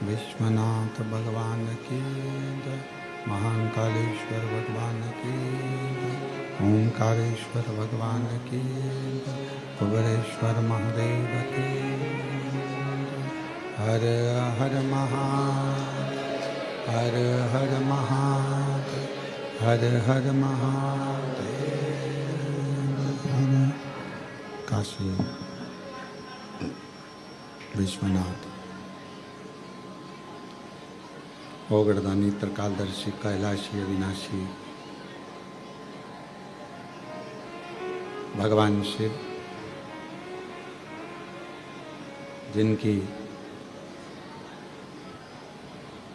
विश्वनाथ भगवान की जय, महाकालेश्वर भगवान की जय, ओंकारेश्वर भगवान की जय, कुबेरेश्वर महादेव की जय। हर हर महादेव, हर हर महादेव, हर हर महादेव। काशी विश्वनाथ ओगड़दानी त्रिकालदर्शी कैलाशी अविनाशी भगवान शिव, जिनकी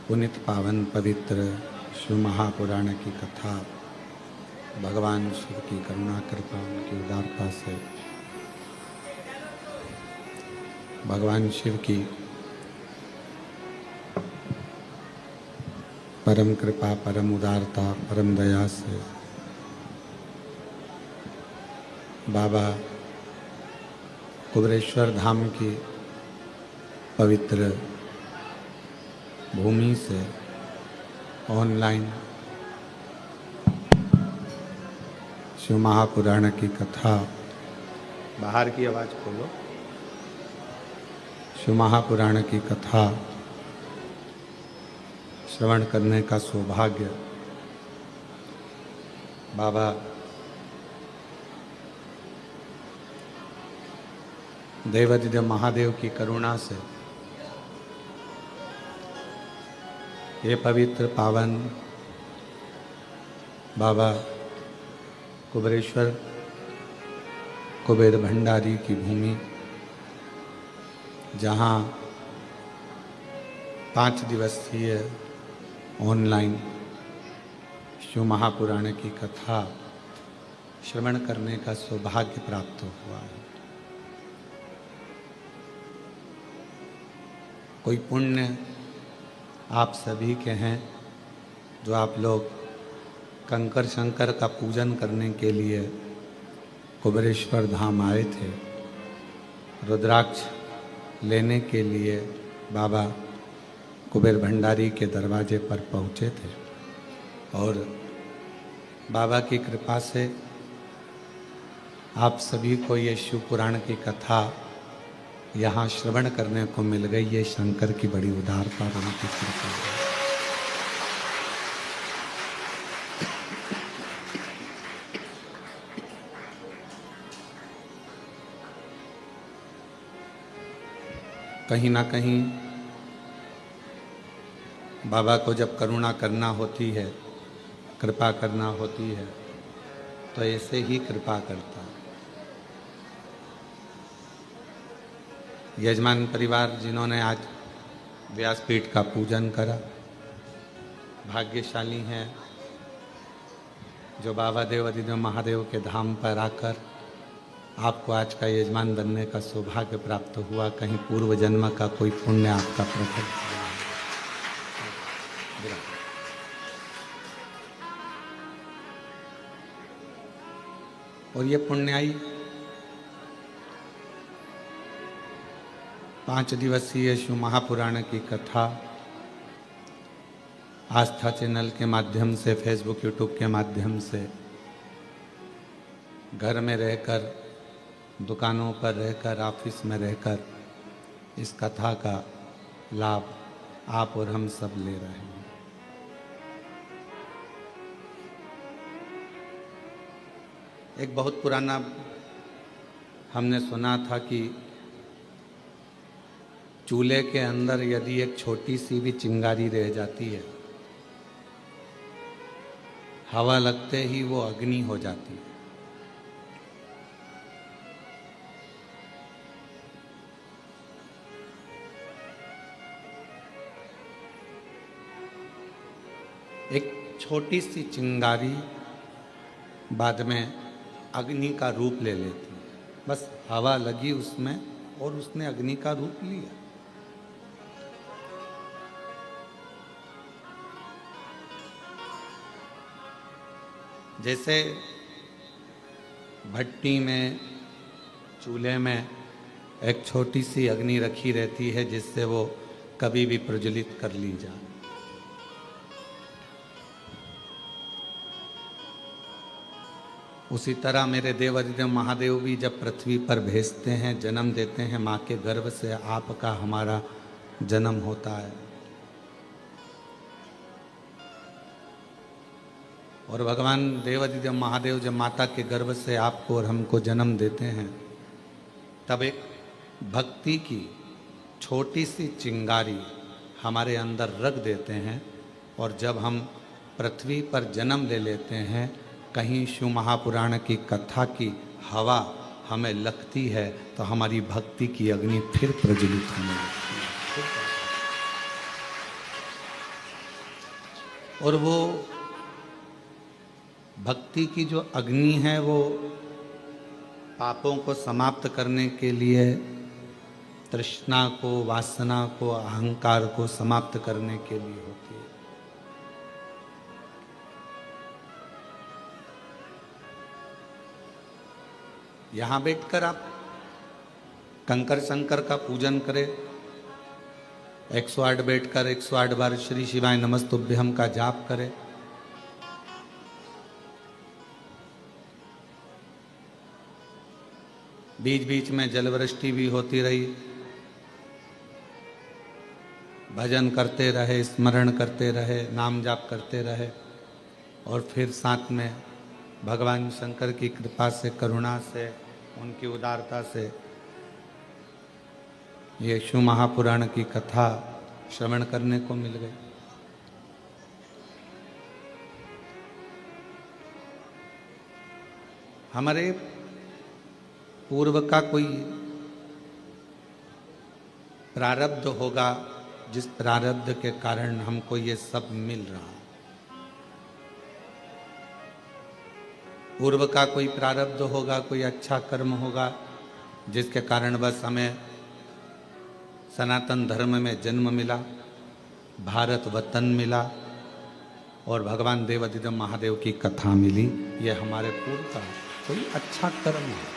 पुनित पावन पवित्र शिव महापुराण की कथा भगवान शिव की करुणा कृपा उनकी उदारता से भगवान शिव की परम कृपा, परम उदारता, परम दया से बाबा कुबेरेश्वर धाम की पवित्र भूमि से ऑनलाइन शिव महापुराण की कथा, बाहर की आवाज़ खोलो, शिव महापुराण की कथा श्रवण करने का सौभाग्य बाबा देवादिदेव महादेव की करुणा से ये पवित्र पावन बाबा कुबेरेश्वर कुबेर भंडारी की भूमि, जहाँ 5 दिवसीय ऑनलाइन शिव महापुराण की कथा श्रवण करने का सौभाग्य प्राप्त हुआ है। कोई पुण्य आप सभी के हैं जो आप लोग कंकर शंकर का पूजन करने के लिए कुबेरेश्वर धाम आए थे, रुद्राक्ष लेने के लिए बाबा कुबेर भंडारी के दरवाजे पर पहुँचे थे और बाबा की कृपा से आप सभी को ये शिव पुराण की कथा यहाँ श्रवण करने को मिल गई। ये शंकर की बड़ी उदारता और उनकी कृपा है। कहीं ना कहीं बाबा को जब करुणा करना होती है, कृपा करना होती है, तो ऐसे ही कृपा करता है। यजमान परिवार जिन्होंने आज व्यासपीठ का पूजन करा, भाग्यशाली हैं जो बाबा देवादिदेव महादेव के धाम पर आकर आपको आज का यजमान बनने का सौभाग्य प्राप्त हुआ। कहीं पूर्व जन्म का कोई पुण्य आपका प्रकट हुआ। और ये पुण्याई 5 दिवसीय शिव महापुराण की कथा आस्था चैनल के माध्यम से, फेसबुक यूट्यूब के माध्यम से, घर में रहकर, दुकानों पर रहकर, ऑफिस में रहकर इस कथा का लाभ आप और हम सब ले रहे हैं। एक बहुत पुराना हमने सुना था कि चूल्हे के अंदर यदि एक छोटी सी भी चिंगारी रह जाती है, हवा लगते ही वो अग्नि हो जाती है। एक छोटी सी चिंगारी बाद में अग्नि का रूप ले लेती है। बस हवा लगी उसमें और उसने अग्नि का रूप लिया। जैसे भट्टी में, चूल्हे में एक छोटी सी अग्नि रखी रहती है जिससे वो कभी भी प्रज्वलित कर ली जाए। उसी तरह मेरे देवादिदेव महादेव भी जब पृथ्वी पर भेजते हैं, जन्म देते हैं, माँ के गर्भ से आपका हमारा जन्म होता है। और भगवान देवादिदेव महादेव जब माता के गर्भ से आपको और हमको जन्म देते हैं, तब एक भक्ति की छोटी सी चिंगारी हमारे अंदर रख देते हैं। और जब हम पृथ्वी पर जन्म ले लेते हैं, कहीं शिव महापुराण की कथा की हवा हमें लगती है तो हमारी भक्ति की अग्नि फिर प्रज्वलित होने लगती है। और वो भक्ति की जो अग्नि है वो पापों को समाप्त करने के लिए, तृष्णा को, वासना को, अहंकार को समाप्त करने के लिए होती है। यहाँ बैठकर आप कंकर शंकर का पूजन करे, 108 बैठकर 108 बार श्री शिवाय नमस्तुभ्यम का जाप करे। बीच बीच में जलवृष्टि भी होती रही, भजन करते रहे, स्मरण करते रहे, नाम जाप करते रहे, और फिर साथ में भगवान शंकर की कृपा से, करुणा से, उनकी उदारता से ये शिव महापुराण की कथा श्रवण करने को मिल गई। हमारे पूर्व का कोई प्रारब्ध होगा, जिस प्रारब्ध के कारण हमको ये सब मिल रहा। पूर्व का कोई प्रारब्ध होगा, कोई अच्छा कर्म होगा, जिसके कारण बस हमें सनातन धर्म में जन्म मिला, भारत वतन मिला, और भगवान देवाधिदेव महादेव की कथा मिली। ये हमारे पूर्व का कोई अच्छा कर्म है।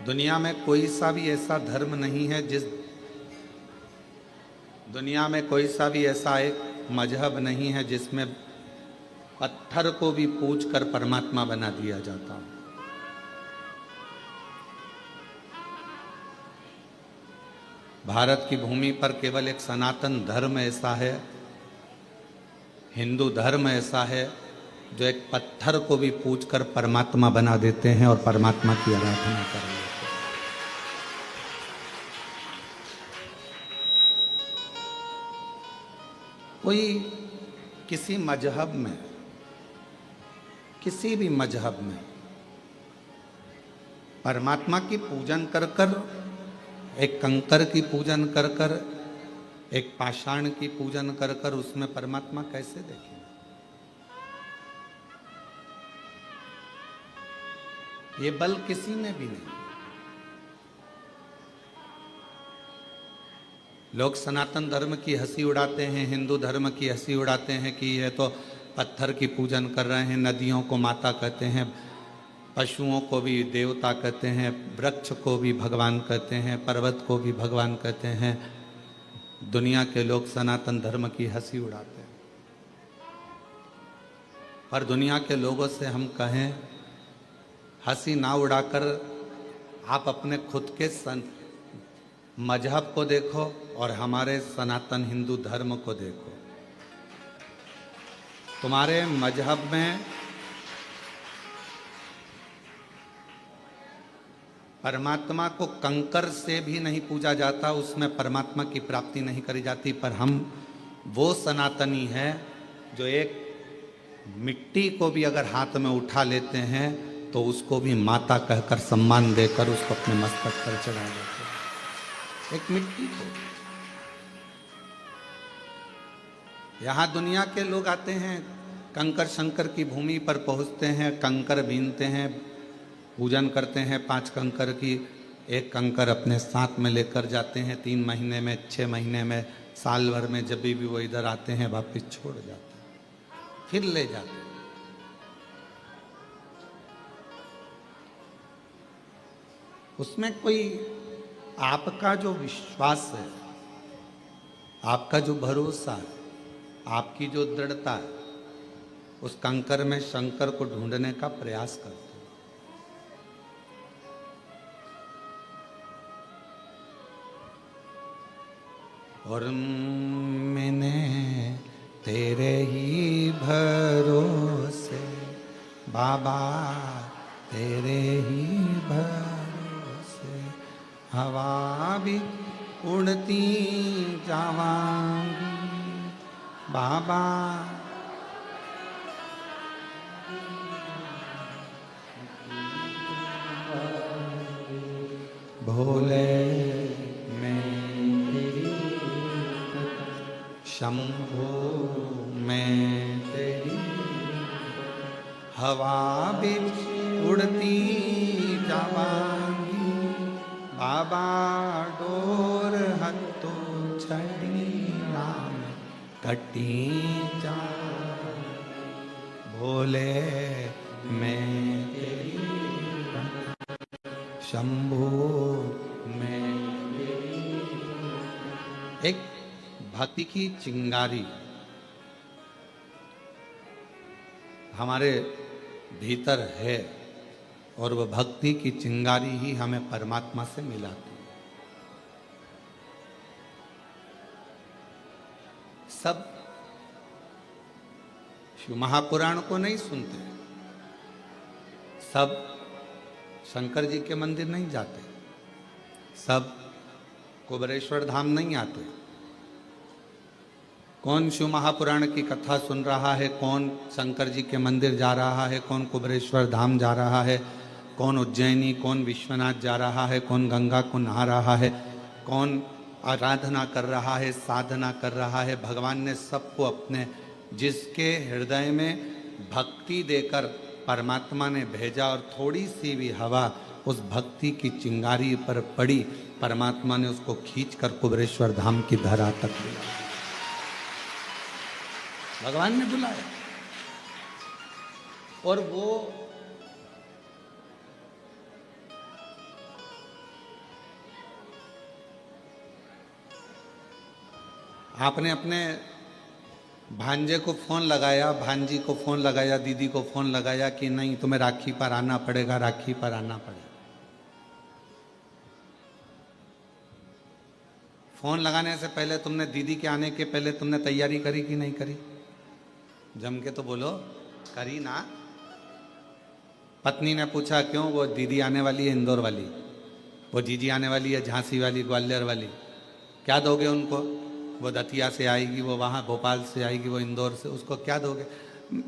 दुनिया में कोई सा भी ऐसा धर्म नहीं है दुनिया में कोई सा भी ऐसा एक मजहब नहीं है जिसमें पत्थर को भी पूछ कर परमात्मा बना दिया जाता हो। भारत की भूमि पर केवल एक सनातन धर्म ऐसा है, हिंदू धर्म ऐसा है, जो एक पत्थर को भी पूछकर परमात्मा बना देते हैं और परमात्मा की आराधना कर लेते हैं। कोई किसी मजहब में, किसी भी मजहब में परमात्मा की पूजन कर कर, एक कंकर की पूजन कर कर, एक पाषाण की पूजन कर कर उसमें परमात्मा कैसे देखें? ये बल किसी में भी नहीं। लोग सनातन धर्म की हंसी उड़ाते हैं, हिंदू धर्म की हंसी उड़ाते हैं कि ये तो पत्थर की पूजन कर रहे हैं, नदियों को माता कहते हैं, पशुओं को भी देवता कहते हैं, वृक्ष को भी भगवान कहते हैं, पर्वत को भी भगवान कहते हैं। दुनिया के लोग सनातन धर्म की हंसी उड़ाते हैं। पर दुनिया के लोगों से हम कहें, हंसी ना उड़ाकर आप अपने खुद के मजहब को देखो और हमारे सनातन हिंदू धर्म को देखो। तुम्हारे मजहब में परमात्मा को कंकर से भी नहीं पूजा जाता, उसमें परमात्मा की प्राप्ति नहीं करी जाती। पर हम वो सनातनी हैं जो एक मिट्टी को भी अगर हाथ में उठा लेते हैं तो उसको भी माता कहकर सम्मान देकर उसको अपने मस्तक पर चढ़ा देते हैं। एक मिट्टी को। यहाँ दुनिया के लोग आते हैं, कंकर शंकर की भूमि पर पहुँचते हैं, कंकर बीनते हैं, पूजन करते हैं 5 कंकर की। एक कंकर अपने साथ में लेकर जाते हैं, 3 महीने में, 6 महीने में, साल भर में, जब भी वो इधर आते हैं वापिस छोड़ जाते हैं, फिर ले जाते हैं। उसमें कोई आपका जो विश्वास है, आपका जो भरोसा है, आपकी जो दृढ़ता है, उस कंकर में शंकर को ढूंढने का प्रयास करते हैं। और मैंने तेरे ही भरोसे बाबा, तेरे ही भरोसे हवा भी उड़ती जावांगी बाबा। भोले शंभो मैं तेरी हवा भी उड़ती जावांगी बाबा। डोर हत्तो छड़ी नाम कटी जा भोले मैं तेरी शंभू मैं एक भक्ति की चिंगारी हमारे भीतर है और वह भक्ति की चिंगारी ही हमें परमात्मा से मिलाती है। सब शिव महापुराण को नहीं सुनते, सब शंकर जी के मंदिर नहीं जाते, सब कुबेरेश्वर धाम नहीं आते। कौन शिव महापुराण की कथा सुन रहा है, कौन शंकर जी के मंदिर जा रहा है, कौन कुबेरेश्वर धाम जा रहा है, कौन उज्जैनी, कौन विश्वनाथ जा रहा है, कौन गंगा को नहा रहा है, कौन आराधना कर रहा है, साधना कर रहा है। भगवान ने सबको अपने जिसके हृदय में भक्ति देकर परमात्मा ने भेजा और थोड़ी सी भी हवा उस भक्ति की चिंगारी पर पड़ी, परमात्मा ने उसको खींचकर कुबेरेश्वर धाम की धरा तक लिया। भगवान ने बुलाया और वो आपने अपने भांजे को फोन लगाया, भांजी को फोन लगाया, दीदी को फोन लगाया कि नहीं तुम्हें राखी पर आना पड़ेगा, राखी पर आना पड़ेगा। फोन लगाने से पहले तुमने दीदी के आने के पहले तुमने तैयारी करी कि नहीं करी? जम के तो बोलो, करी ना? पत्नी ने पूछा क्यों? वो दीदी आने वाली है इंदौर वाली, वो जीजी आने वाली है झांसी वाली, ग्वालियर वाली, क्या दोगे उनको? वो दतिया से आएगी, वो वहाँ भोपाल से आएगी, वो इंदौर से, उसको क्या दोगे?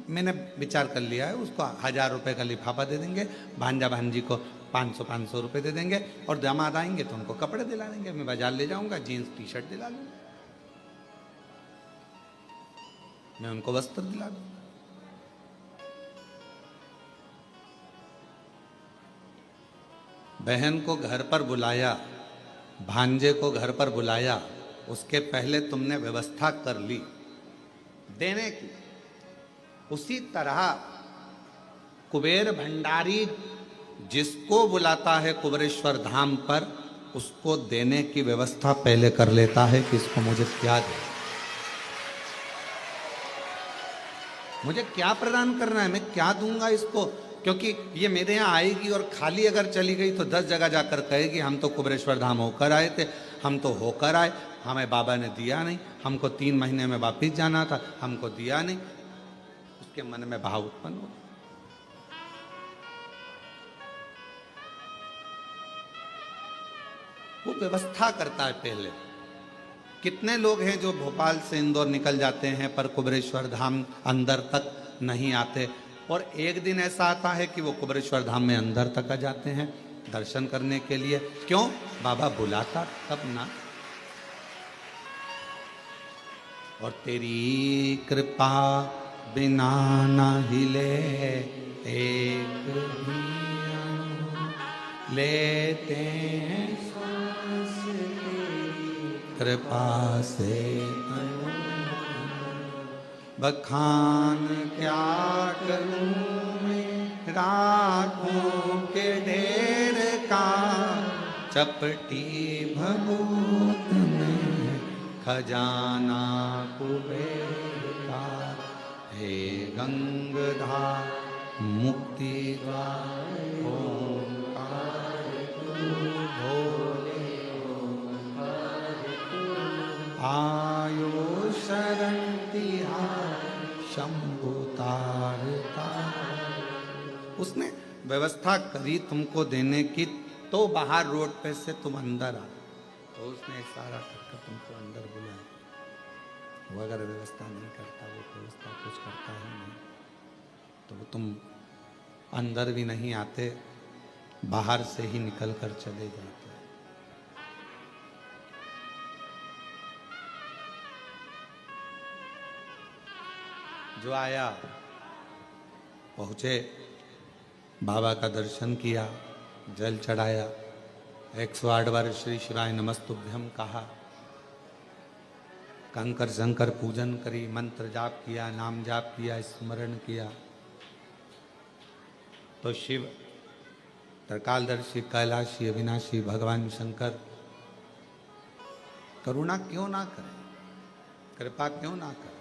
मैंने विचार कर लिया है, उसको 1000 रुपये का लिफाफा दे देंगे, भांजा भांजी को 500 रुपये दे देंगे और दामाद आएंगे तो उनको कपड़े दिला देंगे। मैं बाजार ले जाऊंगा, जीन्स टी शर्ट दिला लूँगा, मैं उनको वस्त्र दिला दूंगा। बहन को घर पर बुलाया, भांजे को घर पर बुलाया, उसके पहले तुमने व्यवस्था कर ली देने की। उसी तरह कुबेर भंडारी जिसको बुलाता है कुबेरेश्वर धाम पर, उसको देने की व्यवस्था पहले कर लेता है कि इसको मुझे क्या दे, मुझे क्या प्रदान करना है, मैं क्या दूंगा इसको, क्योंकि ये मेरे यहाँ आएगी और खाली अगर चली गई तो 10 जगह जाकर कहेगी हम तो कुबेरेश्वर धाम होकर आए थे, हम तो होकर आए, हमें बाबा ने दिया नहीं, हमको 3 महीने में वापिस जाना था, हमको दिया नहीं। उसके मन में भाव उत्पन्न हो। वो व्यवस्था करता है पहले। कितने लोग हैं जो भोपाल से इंदौर निकल जाते हैं पर कुबेरेश्वर धाम अंदर तक नहीं आते, और एक दिन ऐसा आता है कि वो कुबेरेश्वर धाम में अंदर तक आ जाते हैं दर्शन करने के लिए। क्यों? बाबा बुलाता तब ना। और तेरी कृपा बिना ना हिले एक भी लेते हैं सांस तेरी कृपा से, बखान क्या करूं मैं राखों के ढेर का, चपटी भभूत में खजाना कुबेर का, हे गंगाधर मुक्ति द्वार ओंकार भोले ओंकार आयो शरण तिहार शंभु तारता। उसने व्यवस्था करी तुमको देने की, तो बाहर रोड पे से तुम अंदर आ, तो उसने इशारा करके तुमको अंदर बुलाया। वो अगर व्यवस्था नहीं करता, वो व्यवस्था कुछ करता ही नहीं, तो वो तुम अंदर भी नहीं आते, बाहर से ही निकल कर चले जाते। जो आया पहुँचे, बाबा का दर्शन किया, जल चढ़ाया, 108 बार श्री शिवाय नमस्तुभ्यम कहा, कंकर शंकर पूजन करी, मंत्र जाप किया, नाम जाप किया, स्मरण किया, तो शिव त्रिकालदर्शी कैलाशी अविनाशी भगवान शंकर करुणा क्यों ना करें, कृपा क्यों ना करें।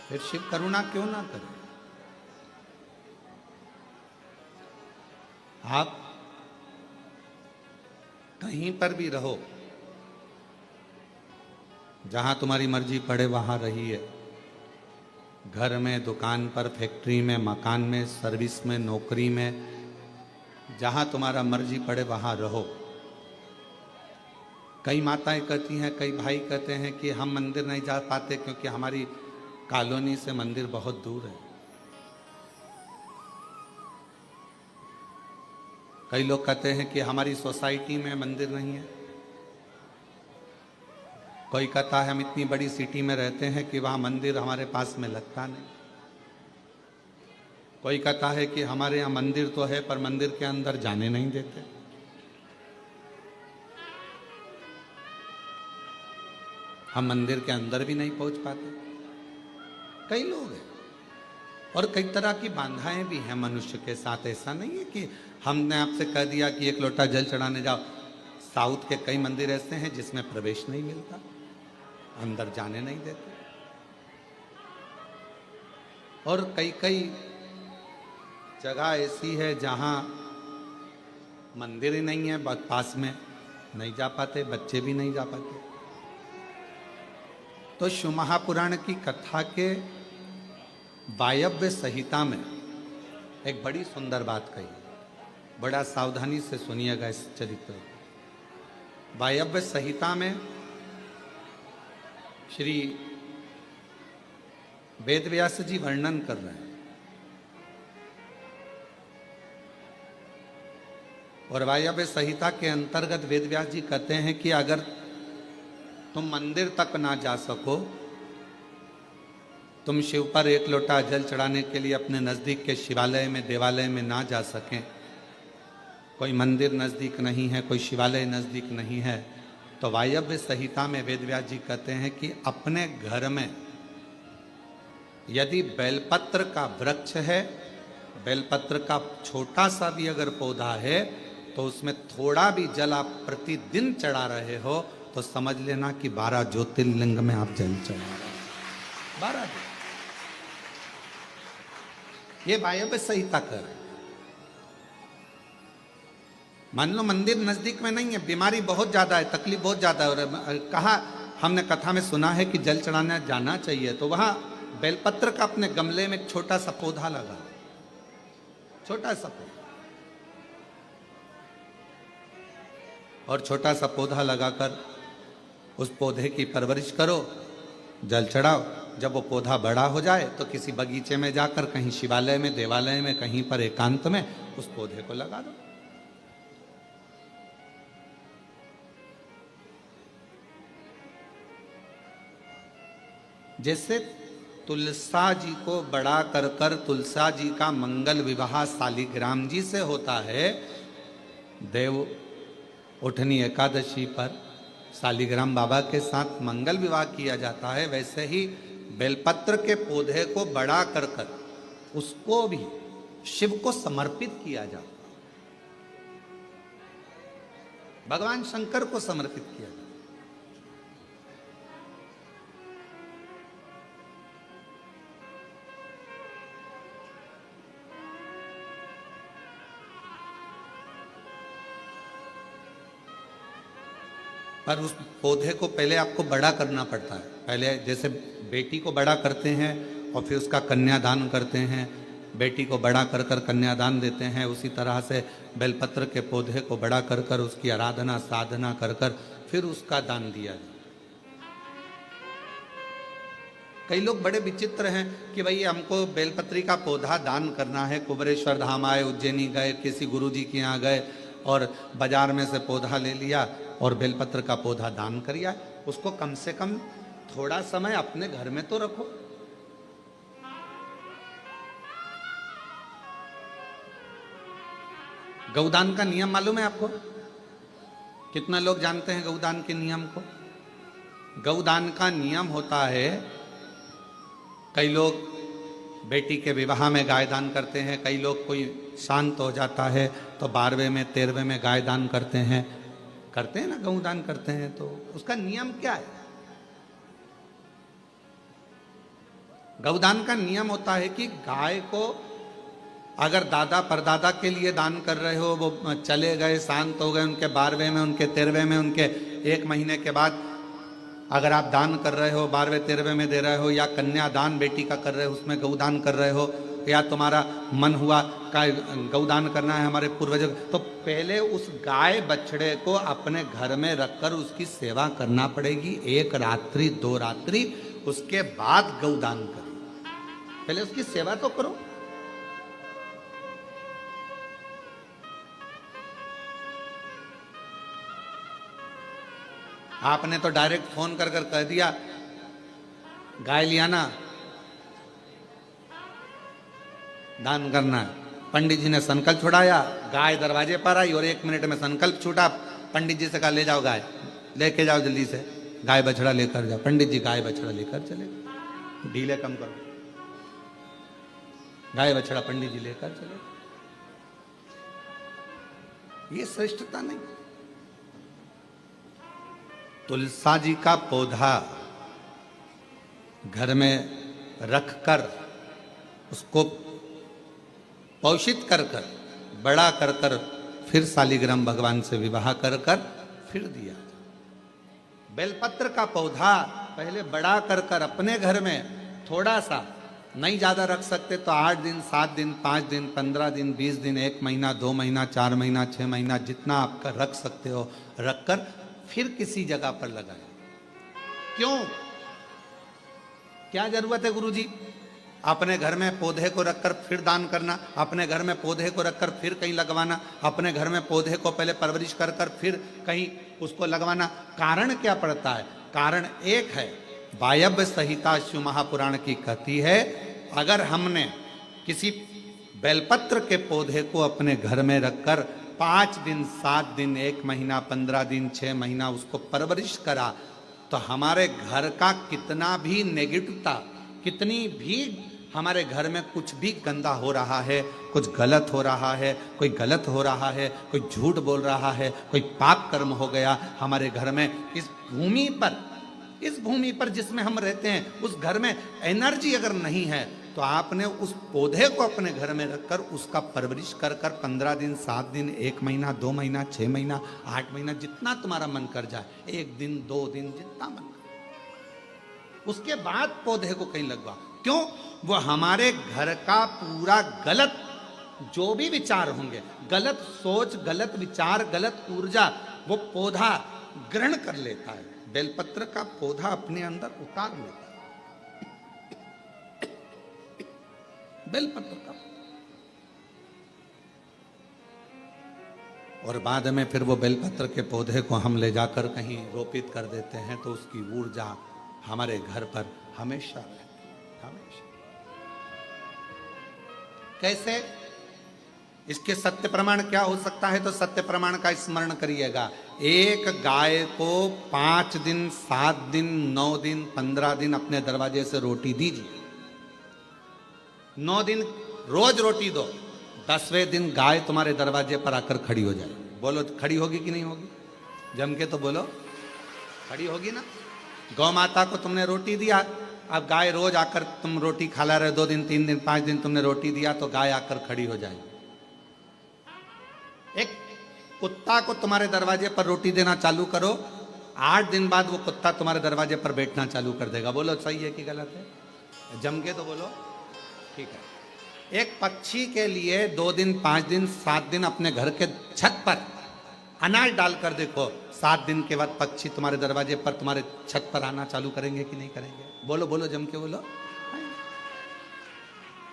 फिर शिव करुणा क्यों ना करे। आप कहीं पर भी रहो, जहां तुम्हारी मर्जी पड़े वहां रहिए, घर में, दुकान पर, फैक्ट्री में, मकान में, सर्विस में, नौकरी में, जहां तुम्हारा मर्जी पड़े वहां रहो। कई माताएं कहती हैं, कई भाई कहते हैं कि हम मंदिर नहीं जा पाते क्योंकि हमारी कॉलोनी से मंदिर बहुत दूर है। कई लोग कहते हैं कि हमारी सोसाइटी में मंदिर नहीं है। कोई कहता है हम इतनी बड़ी सिटी में रहते हैं कि वहां मंदिर हमारे पास में लगता नहीं। कोई कहता है कि हमारे यहाँ मंदिर तो है पर मंदिर के अंदर जाने नहीं देते। हम मंदिर के अंदर भी नहीं पहुंच पाते। कई लोग हैं और कई तरह की बाधाएं भी हैं मनुष्य के साथ। ऐसा नहीं है कि हमने आपसे कह दिया कि एक लोटा जल चढ़ाने जाओ। साउथ के कई मंदिर ऐसे हैं जिसमें प्रवेश नहीं मिलता, अंदर जाने नहीं देते। और कई कई जगह ऐसी है जहां मंदिर ही नहीं है, बहुत पास में, नहीं जा पाते, बच्चे भी नहीं जा पाते। तो शिव महापुराण की कथा के वायव्य संहिता में एक बड़ी सुंदर बात कही। बड़ा सावधानी से सुनिएगा इस चरित्र को। वायव्य संहिता में श्री वेदव्यास जी वर्णन कर रहे हैं, और वायव्य संहिता के अंतर्गत वेदव्यास जी कहते हैं कि अगर तुम मंदिर तक ना जा सको, तुम शिव पर एक लोटा जल चढ़ाने के लिए अपने नजदीक के शिवालय में, देवालय में ना जा सकें, कोई मंदिर नजदीक नहीं है, कोई शिवालय नजदीक नहीं है, तो वायव्य संहिता में वेदव्यास जी कहते हैं कि अपने घर में यदि बेलपत्र का वृक्ष है, बेलपत्र का छोटा सा भी अगर पौधा है, तो उसमें थोड़ा भी जल आप प्रतिदिन चढ़ा रहे हो तो समझ लेना कि 12 ज्योतिर्लिंग में आप जल चढ़ा रहे हो। 12। ये वायव्य संहिता कर रहे। मान लो मंदिर नजदीक में नहीं है, बीमारी बहुत ज्यादा है, तकलीफ बहुत ज्यादा है, और कहा हमने कथा में सुना है कि जल चढ़ाने जाना चाहिए, तो वहां बेलपत्र का अपने गमले में एक छोटा सा पौधा लगा, छोटा सा पौधा, और छोटा सा पौधा लगाकर उस पौधे की परवरिश करो, जल चढ़ाओ। जब वो पौधा बड़ा हो जाए तो किसी बगीचे में जाकर, कहीं शिवालय में, देवालय में, कहीं पर एकांत में उस पौधे को लगा दो। जैसे तुलसा जी को बड़ा कर कर तुलसा जी का मंगल विवाह शालिग्राम जी से होता है, देव उठनी एकादशी पर शालिग्राम बाबा के साथ मंगल विवाह किया जाता है, वैसे ही बेलपत्र के पौधे को बड़ा कर कर उसको भी शिव को समर्पित किया जाता है, भगवान शंकर को समर्पित किया जाता है। पर उस पौधे को पहले आपको बड़ा करना पड़ता है। पहले जैसे बेटी को बड़ा करते हैं और फिर उसका कन्यादान करते हैं, बेटी को बड़ा कर कर कन्यादान देते हैं, उसी तरह से बेलपत्र के पौधे को बड़ा कर कर उसकी आराधना साधना कर कर फिर उसका दान दिया जाए। कई लोग बड़े विचित्र हैं कि भाई हमको बेलपत्री का पौधा दान करना है, कुबरेश्वर धाम आए, उज्जैनी गए, किसी गुरुजी के यहाँ गए और बाजार में से पौधा ले लिया और बेलपत्र का पौधा दान कर दिया। उसको कम से कम थोड़ा समय अपने घर में तो रखो। गौदान का नियम मालूम है आपको? कितना लोग जानते हैं गौदान के नियम को? गौदान का नियम होता है, कई लोग बेटी के विवाह में गाय दान करते हैं, कई लोग कोई शांत हो जाता है तो 12वें में 13वें में गाय दान करते हैं ना, गौदान करते हैं। तो उसका नियम क्या है? गौदान का नियम होता है कि गाय को अगर दादा परदादा के लिए दान कर रहे हो, वो चले गए, शांत हो गए, उनके 12वें में, उनके 13वें में, उनके 1 महीने के बाद अगर आप दान कर रहे हो, 12वें 13वें में दे रहे हो, या कन्यादान बेटी का कर रहे हो, उसमें गौदान कर रहे हो, या तुम्हारा मन हुआ का गौदान करना है हमारे पूर्वजों, तो पहले उस गाय बछड़े को अपने घर में रखकर उसकी सेवा करना पड़ेगी 1 रात्रि 2 रात्रि, उसके बाद गौदान करो। पहले उसकी सेवा तो करो। आपने तो डायरेक्ट फोन कर कर कह दिया गाय लिया ना, दान करना है। पंडित जी ने संकल्प छुड़ाया, गाय दरवाजे पर आई और 1 मिनट में संकल्प छूटा। पंडित जी से कहा ले जाओ गाय, लेके जाओ जल्दी से, गाय बछड़ा लेकर जाओ। पंडित जी गाय बछड़ा लेकर चले, ढीले कम करो, गाय बछड़ा पंडित जी लेकर चले। ये श्रेष्ठता नहीं। तुलसा जी का पौधा घर में रखकर उसको पोषित कर कर बड़ा कर कर फिर शालिग्राम भगवान से विवाह कर कर फिर दिया। बेलपत्र का पौधा पहले बड़ा कर कर अपने घर में थोड़ा सा, नहीं ज्यादा रख सकते तो 8 दिन 7 दिन 5 दिन 15 दिन 20 दिन 1 महीना 2 महीना 4 महीना 6 महीना जितना आपका रख सकते हो रखकर फिर किसी जगह पर लगाए। क्यों? क्या जरूरत है गुरुजी अपने घर में पौधे को रखकर फिर दान करना, अपने घर में पौधे को रखकर फिर कहीं लगवाना, अपने घर में पौधे को पहले परवरिश कर कर फिर कहीं उसको लगवाना? कारण क्या पड़ता है? कारण एक है, वायव्य संहिता शिव महापुराण की कहती है, अगर हमने किसी बेलपत्र के पौधे को अपने घर में रखकर 5 दिन 7 दिन 1 महीना 15 दिन 6 महीना उसको परवरिश करा, तो हमारे घर का कितना भी नेगेटिवता, कितनी भी हमारे घर में कुछ भी गंदा हो रहा है, कुछ गलत हो रहा है, कोई गलत हो रहा है, कोई झूठ बोल रहा है, कोई पाप कर्म हो गया हमारे घर में, इस भूमि पर जिसमें हम रहते हैं उस घर में एनर्जी अगर नहीं है, तो आपने उस पौधे को अपने घर में रखकर उसका परवरिश कर कर 15 दिन 7 दिन 1 महीना 2 महीना 6 महीना 8 महीना जितना तुम्हारा मन कर जाए, 1 दिन 2 दिन जितना मन कर, उसके बाद पौधे को कहीं लगवा। क्यों? वो हमारे घर का पूरा गलत जो भी विचार होंगे, गलत सोच, गलत विचार, गलत ऊर्जा वो पौधा ग्रहण कर लेता है। बेलपत्र का पौधा अपने अंदर उतार लेता है। बेलपत्र का, और बाद में फिर वो बेलपत्र के पौधे को हम ले जाकर कहीं रोपित कर देते हैं तो उसकी ऊर्जा हमारे घर पर हमेशा रहती है, हमेशा। कैसे? इसके सत्य प्रमाण क्या हो सकता है? तो सत्य प्रमाण का स्मरण करिएगा। एक गाय को 5 दिन 7 दिन 9 दिन 15 दिन अपने दरवाजे से रोटी दीजिए, 9 दिन रोज रोटी दो, 10वें दिन गाय तुम्हारे दरवाजे पर आकर खड़ी हो जाए। बोलो खड़ी होगी कि नहीं होगी? जम के तो बोलो, खड़ी होगी ना। गौ माता को तुमने रोटी दिया, अब गाय रोज आकर तुम रोटी खा ला रहे, 2 दिन 3 दिन 5 दिन तुमने रोटी दिया तो गाय आकर खड़ी हो जाएगी। एक कुत्ता को तुम्हारे दरवाजे पर रोटी देना चालू करो, 8 दिन बाद वो कुत्ता तुम्हारे दरवाजे पर बैठना चालू कर देगा। बोलो सही है कि गलत है? जम के तो बोलो, ठीक है। एक पक्षी के लिए 2 दिन 5 दिन 7 दिन अपने घर के छत पर अनाज डालकर देखो, 7 दिन के बाद पक्षी तुम्हारे दरवाजे पर तुम्हारे छत पर आना चालू करेंगे कि नहीं करेंगे? बोलो बोलो, जम के बोलो।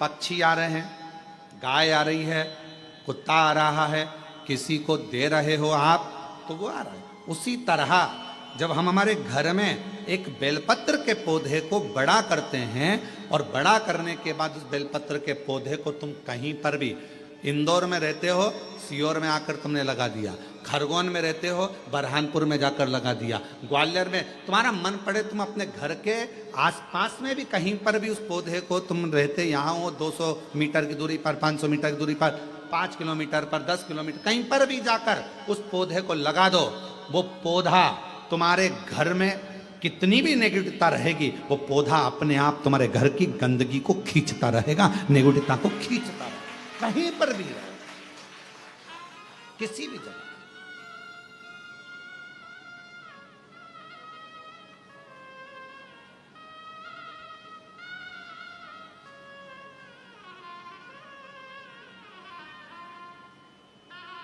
पक्षी आ रहे हैं, गाय आ रही है, कुत्ता आ रहा है, किसी को दे रहे हो आप तो वो आ रहा है। उसी तरह जब हम हमारे घर में एक बेलपत्र के पौधे को बड़ा करते हैं और बड़ा करने के बाद उस बेलपत्र के पौधे को तुम कहीं पर भी इंदौर में रहते हो, सीहोर में आकर तुमने लगा दिया। खरगोन में रहते हो, बरहानपुर में जाकर लगा दिया। ग्वालियर में तुम्हारा मन पड़े तुम अपने घर के आसपास में भी कहीं पर भी उस पौधे को तुम रहते यहाँ हो 200 मीटर की दूरी पर, 500 मीटर की दूरी पर, 5 किलोमीटर पर, 10 किलोमीटर, कहीं पर भी जाकर उस पौधे को लगा दो। वो पौधा तुम्हारे घर में कितनी भी नेगेटिवता रहेगी, वो पौधा अपने आप तुम्हारे घर की गंदगी को खींचता रहेगा, नेगेटिवता को खींचता रहेगा, कहीं पर भी रहे, किसी भी जगह।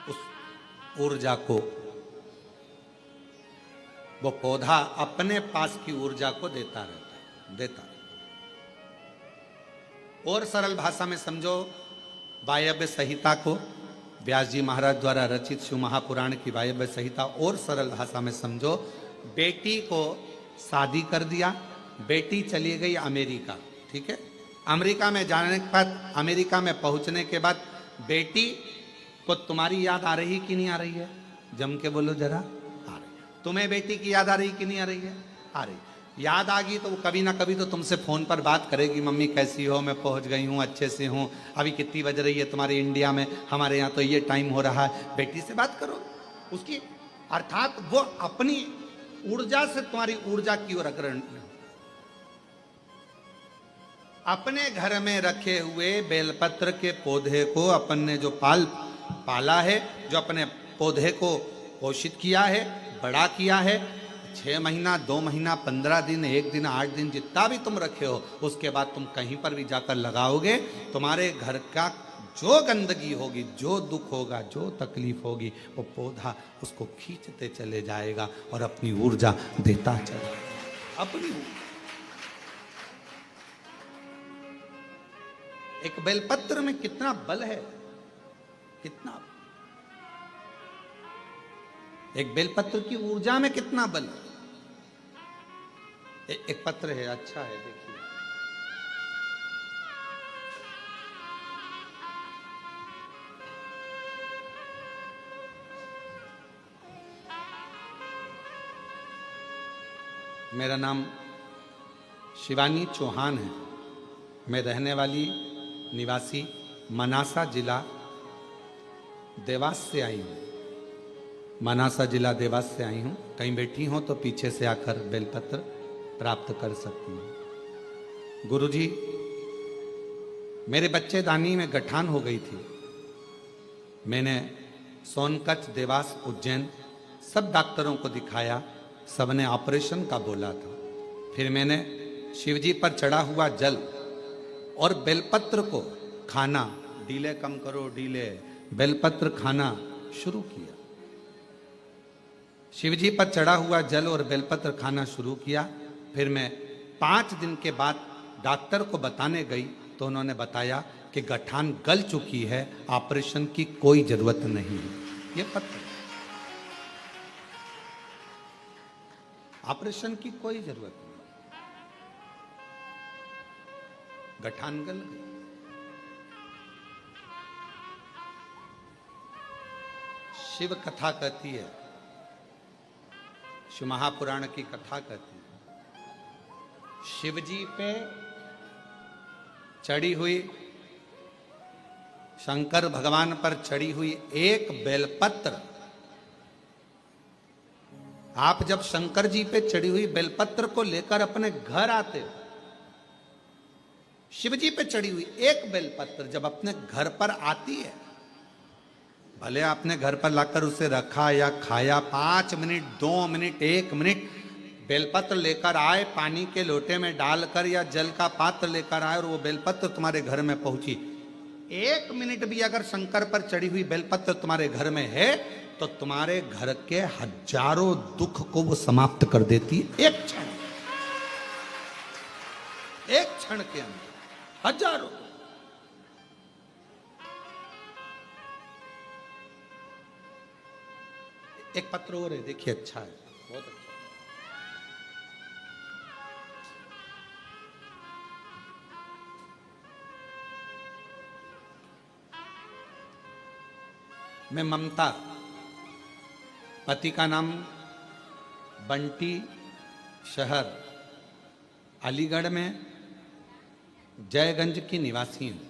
उस ऊर्जा को वो पौधा अपने पास की ऊर्जा को देता रहता है, देता रहता है। और सरल भाषा में समझो, वायव्य संहिता को व्यास जी महाराज द्वारा रचित शिव महापुराण की वायव्य संहिता और सरल भाषा में समझो। बेटी को शादी कर दिया, बेटी चली गई अमेरिका, ठीक है। अमेरिका में जाने के बाद, अमेरिका में पहुंचने के बाद बेटी को तुम्हारी याद आ रही कि नहीं आ रही है? जम के बोलो जरा। आ रही। तुम्हें बेटी की याद आ रही कि नहीं आ रही है? आ रही। याद आ गई तो वो कभी ना कभी तो तुमसे फोन पर बात करेगी, मम्मी कैसी हो, मैं पहुंच गई हूँ, अच्छे से हूँ, अभी कितनी बज रही है तुम्हारे इंडिया में, हमारे यहाँ तो ये टाइम हो रहा है। बेटी से बात करो उसकी, अर्थात वो अपनी ऊर्जा से तुम्हारी ऊर्जा की ओर अग्रणी। अपने घर में रखे हुए बेलपत्र के पौधे को अपन ने जो पाला है, जो अपने पौधे को पोषित किया है, बड़ा किया है, 6 महीना, 2 महीना, 15 दिन, 1 दिन, 8 दिन, जितना भी तुम रखे हो, उसके बाद तुम कहीं पर भी जाकर लगाओगे, तुम्हारे घर का जो गंदगी होगी, जो दुख होगा, जो तकलीफ होगी, वो पौधा उसको खींचते चले जाएगा और अपनी ऊर्जा देता चलेगा, अपनी ऊर्जा। एक बेलपत्र में कितना बल है, कितना, एक बेलपत्र की ऊर्जा में कितना बल है। एक पत्र है, अच्छा है, देखिए। मेरा नाम शिवानी चौहान है। मैं रहने वाली निवासी मनासा जिला देवास से आई हूँ। मनासा जिला देवास से आई हूँ। कहीं बैठी हो तो पीछे से आकर बेलपत्र प्राप्त कर सकती हूँ। गुरुजी, मेरे बच्चेदानी में गठान हो गई थी। मैंने सोनकच्छ, देवास, उज्जैन सब डॉक्टरों को दिखाया, सबने ऑपरेशन का बोला था। फिर मैंने शिवजी पर चढ़ा हुआ जल और बेलपत्र को खाना, डीले कम करो डीले, बेलपत्र खाना शुरू किया। शिवजी पर चढ़ा हुआ जल और बेलपत्र खाना शुरू किया। फिर मैं 5 दिन के बाद डॉक्टर को बताने गई तो उन्होंने बताया कि गठान गल चुकी है, ऑपरेशन की कोई जरूरत नहीं है। ये पत्र, ऑपरेशन की कोई जरूरत नहीं, गठान गल गई। शिव कथा कहती है, शिव महापुराण की कथा कहती है, शिवजी पे चढ़ी हुई, शंकर भगवान पर चढ़ी हुई एक बेलपत्र, आप जब शंकर जी पे चढ़ी हुई बेलपत्र को लेकर अपने घर आते हो, शिवजी पे चढ़ी हुई एक बेलपत्र जब अपने घर पर आती है, भले आपने घर पर लाकर उसे रखा या खाया, 5 मिनट, 2 मिनट, 1 मिनट बेलपत्र लेकर आए, पानी के लोटे में डालकर या जल का पात्र लेकर आए और वो बेलपत्र तुम्हारे घर में पहुंची, 1 मिनट भी अगर शंकर पर चढ़ी हुई बेलपत्र तुम्हारे घर में है तो तुम्हारे घर के हजारों दुख को वो समाप्त कर देती है। एक क्षण, एक क्षण के अंदर हजारों। एक पत्र और है, देखिए, अच्छा है, बहुत अच्छा। मैं ममता, पति का नाम बंटी, शहर अलीगढ़ में जयगंज की निवासी हूँ।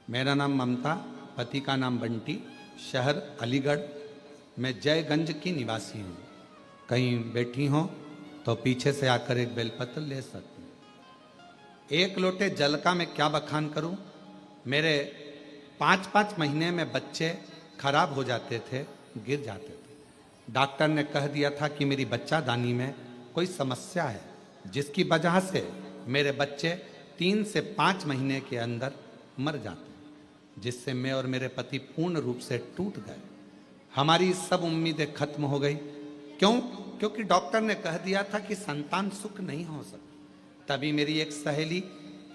मेरा नाम ममता, पति का नाम बंटी, शहर अलीगढ़ में जयगंज की निवासी हूँ। कहीं बैठी हो तो पीछे से आकर एक बेलपत्र ले सकती हूँ। एक लोटे जल का मैं क्या बखान करूँ। मेरे 5-5 महीने में बच्चे खराब हो जाते थे, गिर जाते थे। डॉक्टर ने कह दिया था कि मेरी बच्चादानी में कोई समस्या है, जिसकी वजह से मेरे बच्चे 3 से 5 महीने के अंदर मर जाते हैं, जिससे मैं और मेरे पति पूर्ण रूप से टूट गए। हमारी सब उम्मीदें खत्म हो गई। क्यों? क्योंकि डॉक्टर ने कह दिया था कि संतान सुख नहीं हो सकता। तभी मेरी एक सहेली,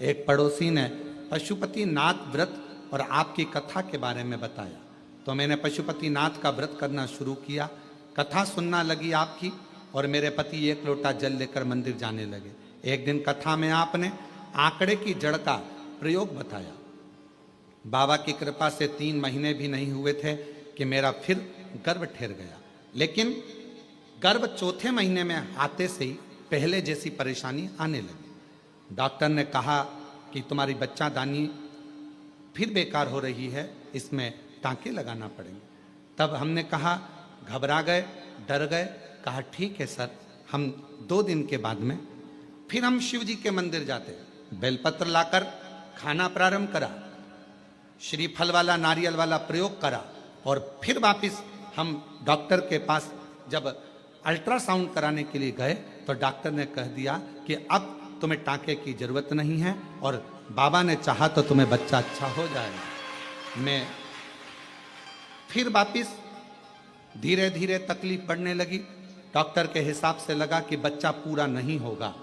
एक पड़ोसी ने पशुपतिनाथ व्रत और आपकी कथा के बारे में बताया, तो मैंने पशुपतिनाथ का व्रत करना शुरू किया। कथा सुनना लगी आपकी, और मेरे पति एक लोटा जल लेकर मंदिर जाने लगे। एक दिन कथा में आपने आंकड़े की जड़ का प्रयोग बताया। बाबा की कृपा से 3 महीने भी नहीं हुए थे कि मेरा फिर गर्भ ठहर गया। लेकिन गर्भ चौथे महीने में आते से ही पहले जैसी परेशानी आने लगी। डॉक्टर ने कहा कि तुम्हारी बच्चादानी फिर बेकार हो रही है, इसमें टांके लगाना पड़ेंगे। तब हमने कहा, घबरा गए, डर गए। कहा ठीक है सर, हम 2 दिन के बाद में फिर हम शिव जी के मंदिर जाते। बेलपत्र लाकर खाना प्रारंभ करा, श्रीफल वाला नारियल वाला प्रयोग करा, और फिर वापिस हम डॉक्टर के पास जब अल्ट्रासाउंड कराने के लिए गए तो डॉक्टर ने कह दिया कि अब तुम्हें टांके की जरूरत नहीं है, और बाबा ने चाहा तो तुम्हें बच्चा अच्छा हो जाएगा। मैं फिर वापिस धीरे धीरे तकलीफ बढ़ने लगी। डॉक्टर के हिसाब से लगा कि बच्चा पूरा नहीं होगा।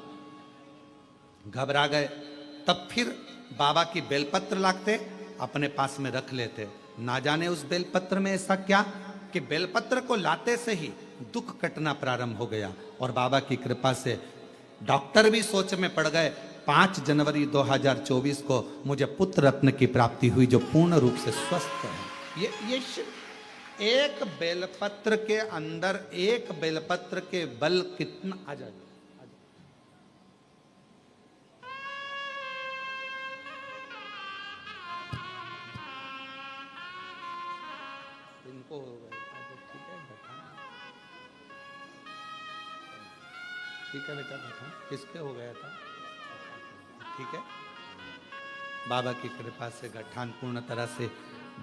घबरा गए। तब फिर बाबा की बेलपत्र लाते, अपने पास में रख लेते। ना जाने उस बेलपत्र में ऐसा क्या कि बेलपत्र को लाते से ही दुख कटना प्रारंभ हो गया, और बाबा की कृपा से डॉक्टर भी सोच में पड़ गए। 5 जनवरी 2024 को मुझे पुत्र रत्न की प्राप्ति हुई, जो पूर्ण रूप से स्वस्थ है। ये एक बेलपत्र के अंदर, एक बेलपत्र के बल कितना आ जाए। इनको हो गए, ठीक है बैठा, ठीक है बेटा बैठा। किसके हो गया था? ठीक है। बाबा की कृपा से गठान पूर्ण तरह से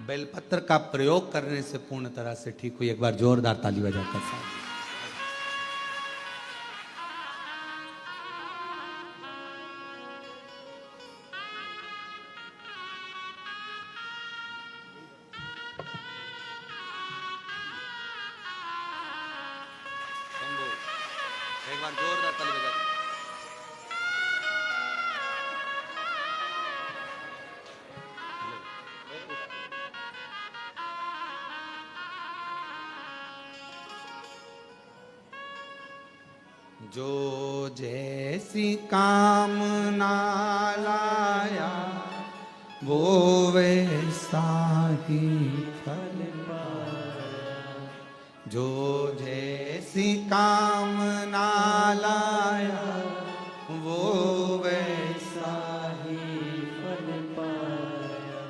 बेलपत्र का प्रयोग करने से पूर्ण तरह से ठीक हुई। एक बार जोरदार ताली बजाकर साथ। एक बार जोरदार ताली बजा। जो जैसी कामना लाया, वो वैसा ही फल पाया। जो जैसी कामना लाया, वो वैसा ही फल पाया।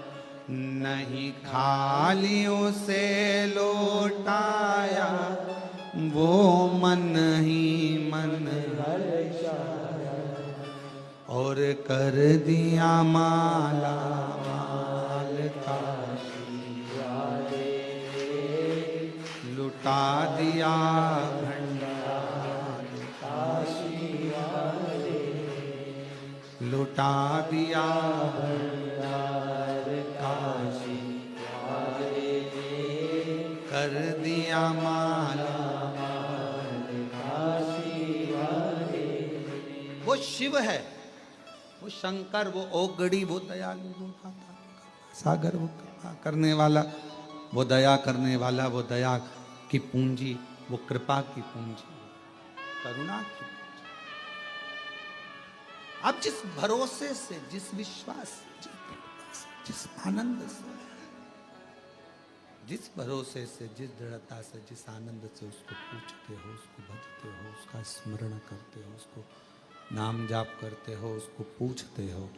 नहीं खाली उसे लौटाया, वो मन ही मन हर्षाया, और कर दिया माला माल काशी वाले, लुटा दिया भंडार काशी वाले, लुटा दिया भंडार काशी वाले, कर दिया माला। वो शिव है, वो शंकर, वो ओगड़ी, वो दयालु, वो सागर, वो कृपा करने वाला, वो दया करने वाला, वो दया की पूंजी, वो कृपा की पूंजी, करुणा की पूंजी। अब जिस भरोसे से, जिस विश्वास से, जिस आनंद से जिस भरोसे से, जिस दृढ़ता से, जिस आनंद से उसको पूछते हो, उसको भजते हो, उसका स्मरण करते हो, उसको नाम जाप करते हो, उसको पूछते हो,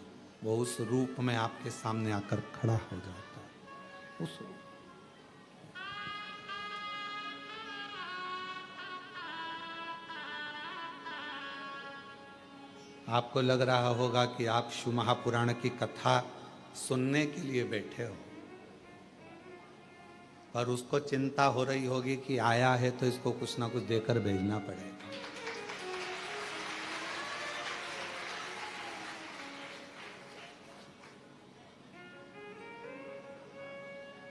वो उस रूप में आपके सामने आकर खड़ा हो जाता है। उस आपको लग रहा होगा कि आप शिव महापुराण की कथा सुनने के लिए बैठे हो, पर उसको चिंता हो रही होगी कि आया है तो इसको कुछ ना कुछ देकर भेजना पड़ेगा।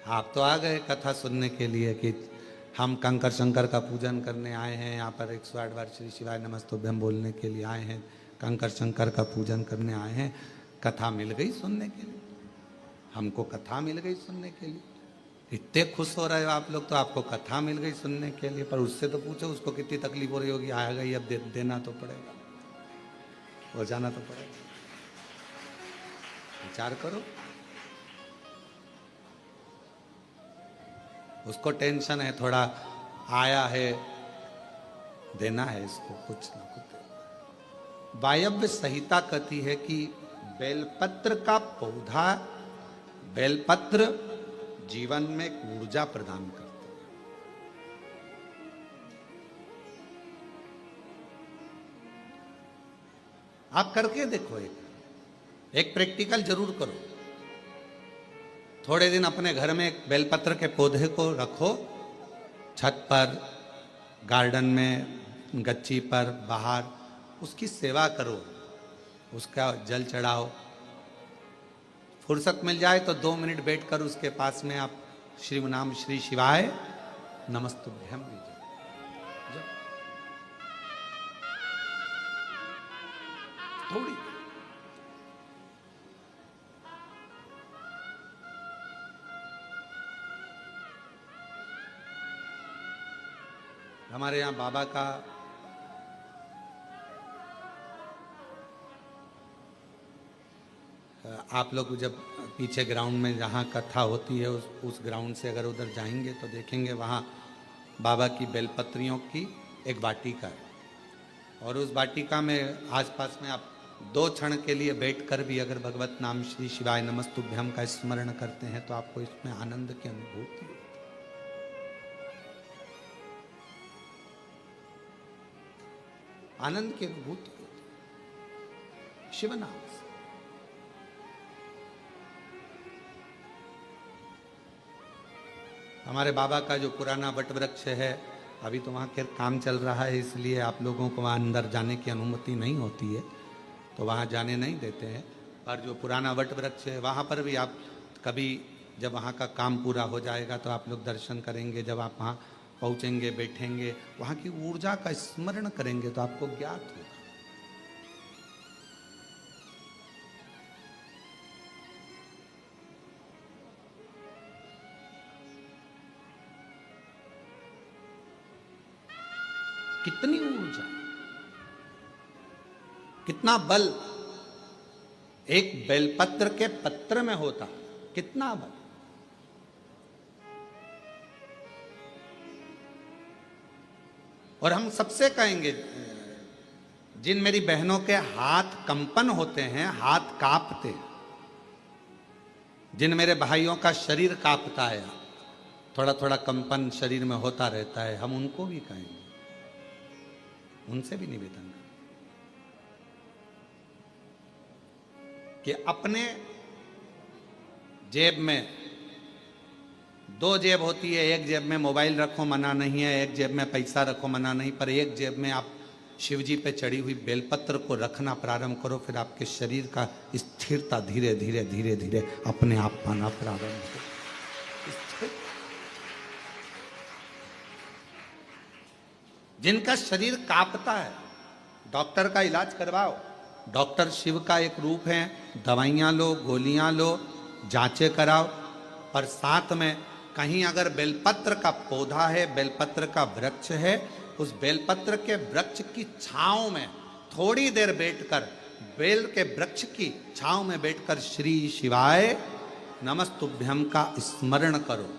आप तो आ गए कथा सुनने के लिए कि हम कंकर शंकर का पूजन करने आए हैं, यहाँ पर 108 बार श्री शिवाय नमस्तुभ्यम बोलने के लिए आए हैं, कंकर शंकर का पूजन करने आए हैं। कथा मिल गई सुनने के लिए, हमको कथा मिल गई सुनने के लिए। इतने खुश हो रहे हो आप लोग, तो आपको कथा मिल गई सुनने के लिए, पर उससे तो पूछो उसको कितनी तकलीफ हो रही होगी। आ गई अब देना तो पड़ेगा, हो जाना तो पड़ेगा। विचार करो, उसको टेंशन है, थोड़ा आया है, देना है इसको कुछ ना कुछ। वायव्य संहिता कहती है कि बेलपत्र का पौधा, बेलपत्र जीवन में एक ऊर्जा प्रदान करता है। आप करके देखो, एक प्रैक्टिकल जरूर करो। थोड़े दिन अपने घर में एक बेलपत्र के पौधे को रखो, छत पर, गार्डन में, गच्ची पर, बाहर, उसकी सेवा करो, उसका जल चढ़ाओ। फुर्सत मिल जाए तो 2 मिनट बैठकर उसके पास में आप श्री नाम श्री शिवाय नमस्तुभ्यम लीजिए। थोड़ी हमारे यहाँ बाबा का आप लोग जब पीछे ग्राउंड में जहाँ कथा होती है उस ग्राउंड से अगर उधर जाएंगे तो देखेंगे वहाँ बाबा की बेलपत्रियों की एक वाटिका है। और उस वाटिका में आसपास में आप 2 क्षण के लिए बैठकर भी अगर भगवत नाम श्री शिवाय नमस्तुभ्यम का स्मरण करते हैं तो आपको इसमें आनंद की अनुभूति होती है। आनंद की अनुभूति होती है शिव नाम से। हमारे बाबा का जो पुराना वट वृक्ष है, अभी तो वहाँ खैर काम चल रहा है, इसलिए आप लोगों को वहाँ अंदर जाने की अनुमति नहीं होती है, तो वहाँ जाने नहीं देते हैं। पर जो पुराना वट वृक्ष है वहाँ पर भी आप कभी जब वहाँ का काम पूरा हो जाएगा तो आप लोग दर्शन करेंगे। जब आप वहाँ पहुँचेंगे, बैठेंगे, वहाँ की ऊर्जा का स्मरण करेंगे तो आपको ज्ञात होगा। कितनी ऊर्जा, कितना बल एक बेलपत्र के पत्र में होता, कितना बल। और हम सबसे कहेंगे, जिन मेरी बहनों के हाथ कंपन होते हैं, हाथ कांपते हैं, जिन मेरे भाइयों का शरीर कांपता है, थोड़ा थोड़ा कंपन शरीर में होता रहता है, हम उनको भी कहेंगे, उनसे भी निवेदन करें कि अपने जेब में 2 जेब होती है, एक जेब में मोबाइल रखो मना नहीं है, एक जेब में पैसा रखो मना नहीं, पर एक जेब में आप शिव जी पे चढ़ी हुई बेलपत्र को रखना प्रारंभ करो, फिर आपके शरीर का स्थिरता धीरे धीरे धीरे धीरे अपने आप पाना प्रारंभ हो। जिनका शरीर कांपता है, डॉक्टर का इलाज करवाओ। डॉक्टर शिव का एक रूप है, दवाइयाँ लो, गोलियाँ लो, जांचें कराओ, पर साथ में कहीं अगर बेलपत्र का पौधा है, बेलपत्र का वृक्ष है, उस बेलपत्र के वृक्ष की छांव में थोड़ी देर बैठकर, बेल के वृक्ष की छांव में बैठकर श्री शिवाय नमस्तुभ्यम का स्मरण करो।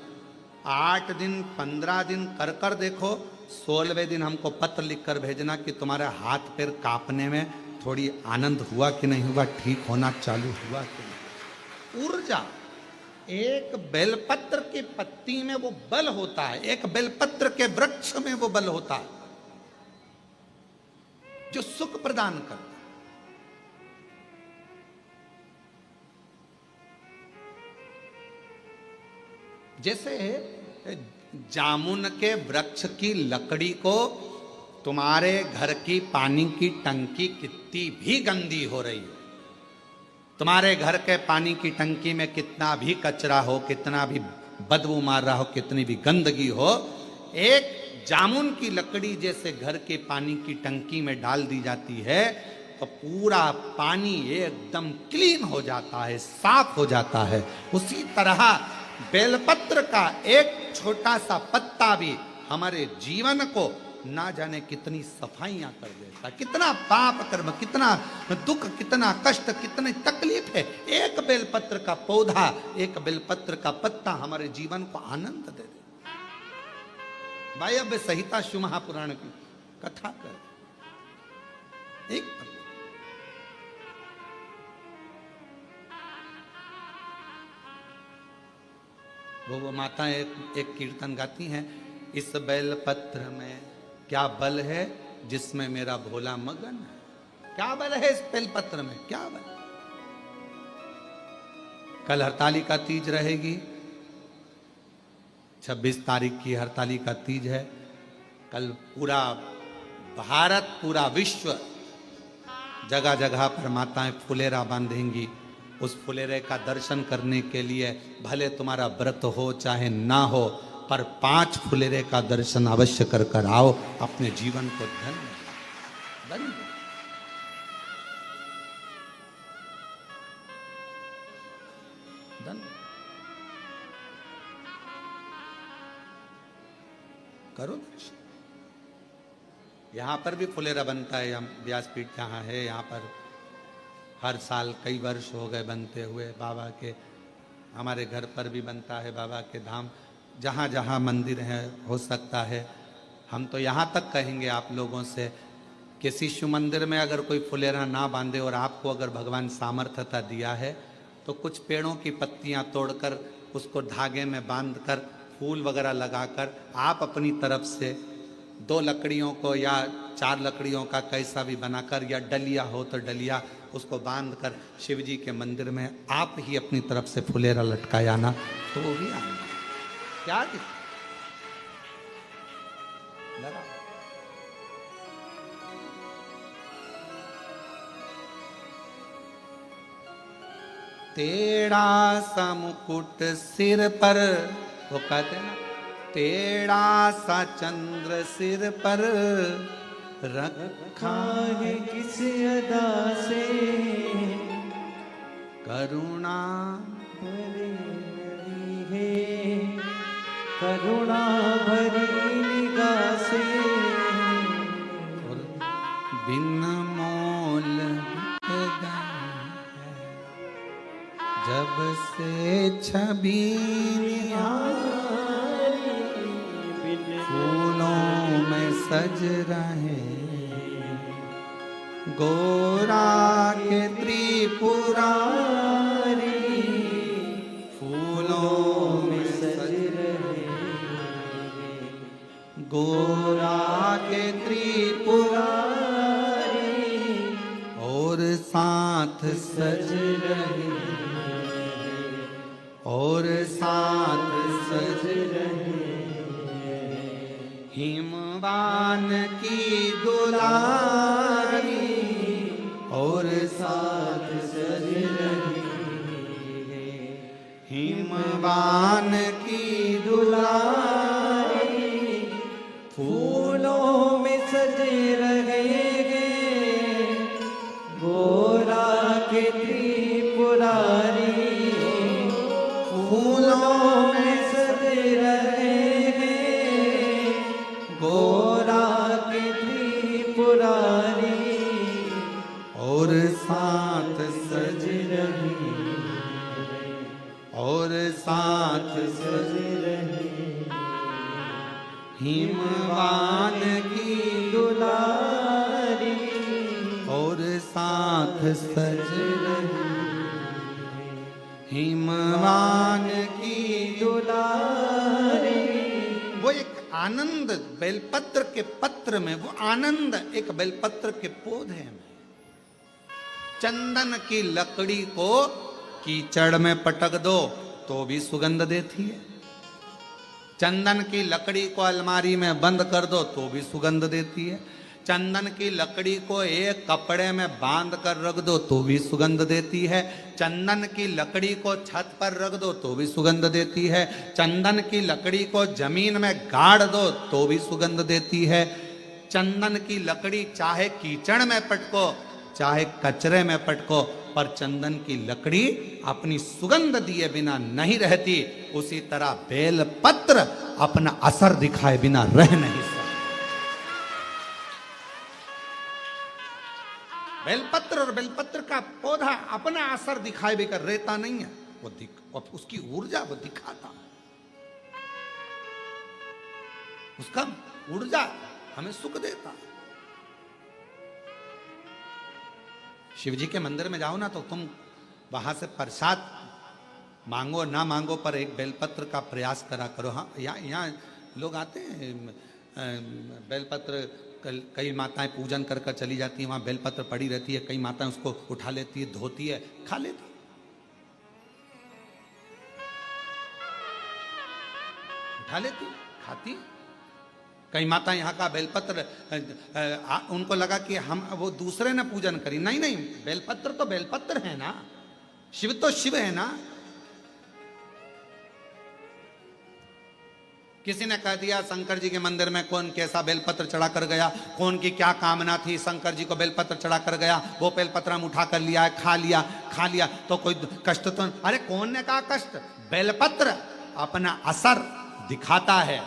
8 दिन 15 दिन कर कर देखो, 16वें दिन हमको पत्र लिखकर भेजना कि तुम्हारे हाथ पैर कांपने में थोड़ी आनंद हुआ कि नहीं हुआ, ठीक होना चालू हुआ कि नहीं। ऊर्जा, एक बेलपत्र की पत्ती में वो बल होता है, एक बेलपत्र के वृक्ष में वो बल होता है जो सुख प्रदान करता है। जैसे जामुन के वृक्ष की लकड़ी को तुम्हारे घर की पानी की टंकी कितनी भी गंदी हो रही हो, तुम्हारे घर के पानी की टंकी में कितना भी कचरा हो, कितना भी बदबू मार रहा हो, कितनी भी गंदगी हो, एक जामुन की लकड़ी जैसे घर के पानी की टंकी में डाल दी जाती है तो पूरा पानी एकदम क्लीन हो जाता है, साफ हो जाता है। उसी तरह बेलपत्र का एक छोटा सा पत्ता भी हमारे जीवन को ना जाने कितनी सफाइयां कर देता, कितना पाप कर्म, कितना दुख, कितना कष्ट, कितनी तकलीफ है। एक बेलपत्र का पौधा, एक बेलपत्र का पत्ता हमारे जीवन को आनंद दे दे। भाई अब संहिता शिव महापुराण की कथा कर, एक वो माता एक कीर्तन गाती हैं, इस बेलपत्र में क्या बल है जिसमें मेरा भोला मगन है। क्या बल है इस बेलपत्र में, क्या बल। कल हरतालिका तीज रहेगी, 26 तारीख की हरतालिका तीज है। कल पूरा भारत, पूरा विश्व, जगह जगह पर माताएं फुलेरा बांधेंगी। उस फुलेरे का दर्शन करने के लिए भले तुम्हारा व्रत हो चाहे ना हो, पर 5 फुलेरे का दर्शन अवश्य कर कर आओ, अपने जीवन को धन्य धन्य धन्य करो। यहां पर भी फुलेरा बनता है, हम व्यासपीठ जहां है, यहाँ पर हर साल कई वर्ष हो गए बनते हुए। बाबा के, हमारे घर पर भी बनता है, बाबा के धाम जहाँ जहाँ मंदिर है हो सकता है। हम तो यहाँ तक कहेंगे आप लोगों से, किसी शिव मंदिर में अगर कोई फुलेरा ना बांधे और आपको अगर भगवान सामर्थ्यता दिया है तो कुछ पेड़ों की पत्तियाँ तोड़कर उसको धागे में बांधकर फूल वगैरह लगाकर आप अपनी तरफ से 2 लकड़ियों को या 4 लकड़ियों का कैसा भी बनाकर, या डलिया हो तो डलिया, उसको बांधकर शिव जी के मंदिर में आप ही अपनी तरफ से फुलेरा लटकाया ना तो वो भी आएंगे। क्या लगा? टेढ़ा सा मुकुट सिर पर, वो कहते हैं ना, टेढ़ा सा चंद्र सिर पर रखा है किस अदा से, करुणा भरी है, करुणा भरी निगाह से, और बिन मोल बिक गए जब से छवि फूलों में सज रहे, गोरा के त्रिपुरारी फूलों में सज रहे, गोरा के त्रिपुरारी और साथ सज रहे, और साथ सज रहे, हिमवान की दुलारी और साथ सज रही, हिमवान की दुलारी फूलों में सजे रहेंगे, गोरा के त्रिपुरारी फूलों में सजे रहेंगे, गोरा के त्रिपुरारी और साथ सज रही, और साथ सज हिमवान की दुलारी और साथ सज रही हिमवान की दुलारी। वो एक आनंद बेलपत्र के पत्र में, वो आनंद एक बेलपत्र के पौधे में। चंदन की लकड़ी को कीचड़ में पटक दो तो भी सुगंध देती है। चंदन की लकड़ी को अलमारी में बंद कर दो तो भी सुगंध देती है। चंदन की लकड़ी को एक कपड़े में बांध कर रख दो तो भी सुगंध देती है। चंदन की लकड़ी को छत पर रख दो तो भी सुगंध देती है। चंदन की लकड़ी को जमीन में गाड़ दो तो भी सुगंध देती है। चंदन की लकड़ी चाहे कीचड़ में पटको चाहे कचरे में पटको, पर चंदन की लकड़ी अपनी सुगंध दिए बिना नहीं रहती। उसी तरह बेलपत्र अपना असर दिखाए बिना रह नहीं सकता। बेलपत्र और बेलपत्र का पौधा अपना असर दिखाए बिना रहता नहीं है। वो उसकी ऊर्जा वो दिखाता, उसका ऊर्जा हमें सुख देता। शिव जी के मंदिर में जाओ ना तो तुम वहां से प्रसाद मांगो ना मांगो, पर एक बेलपत्र का प्रयास करा करो। हाँ, यहाँ लोग आते हैं बेलपत्र, कई माताएं पूजन कर कर चली जाती हैं, वहां बेलपत्र पड़ी रहती है, कई माताएं उसको उठा लेती है, धोती है, खा लेती। उठा लेती, खाती। कई माता यहाँ का बेलपत्र उनको लगा कि हम वो दूसरे ने पूजन करी। नहीं नहीं, बेलपत्र तो बेलपत्र है ना, शिव तो शिव है ना। किसी ने कह दिया शंकर जी के मंदिर में कौन कैसा बेलपत्र चढ़ा कर गया, कौन की क्या कामना थी, शंकर जी को बेलपत्र चढ़ा कर गया, वो बेलपत्र हम उठा कर लिया, खा लिया तो कोई कष्ट तो। अरे कौन ने कहा कष्ट? बेलपत्र अपना असर दिखाता है।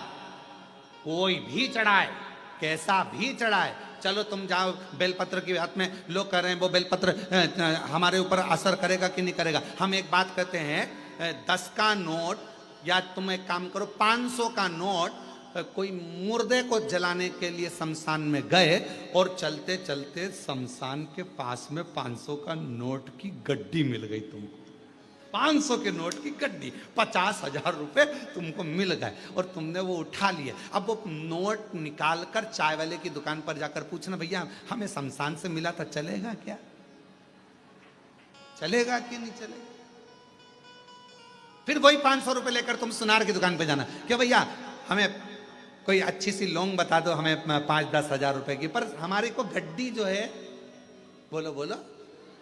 कोई भी चढ़ाए, कैसा भी चढ़ाए, चलो तुम जाओ बेलपत्र की बात में लोग कह रहे हैं वो बेलपत्र हमारे ऊपर असर करेगा कि नहीं करेगा। हम एक बात कहते हैं, 10 का नोट या तुम एक काम करो 500 का नोट, कोई मुर्दे को जलाने के लिए शमशान में गए और चलते चलते शमशान के पास में 500 का नोट की गड्डी मिल गई तुमको। 500 के नोट की गड्डी, 50,000 रुपए तुमको मिल गए और तुमने वो उठा लिए। अब वो नोट निकाल कर चाय वाले की दुकान पर जाकर पूछना, भैया हमें शमशान से मिला था, चलेगा क्या? चलेगा कि नहीं चलेगा? फिर वही 500 रुपए लेकर तुम सुनार की दुकान पे जाना, क्या भैया हमें कोई अच्छी सी लौंग बता दो, हमें 5-10 हजार रुपए की, पर हमारी को गड्डी जो है बोलो बोलो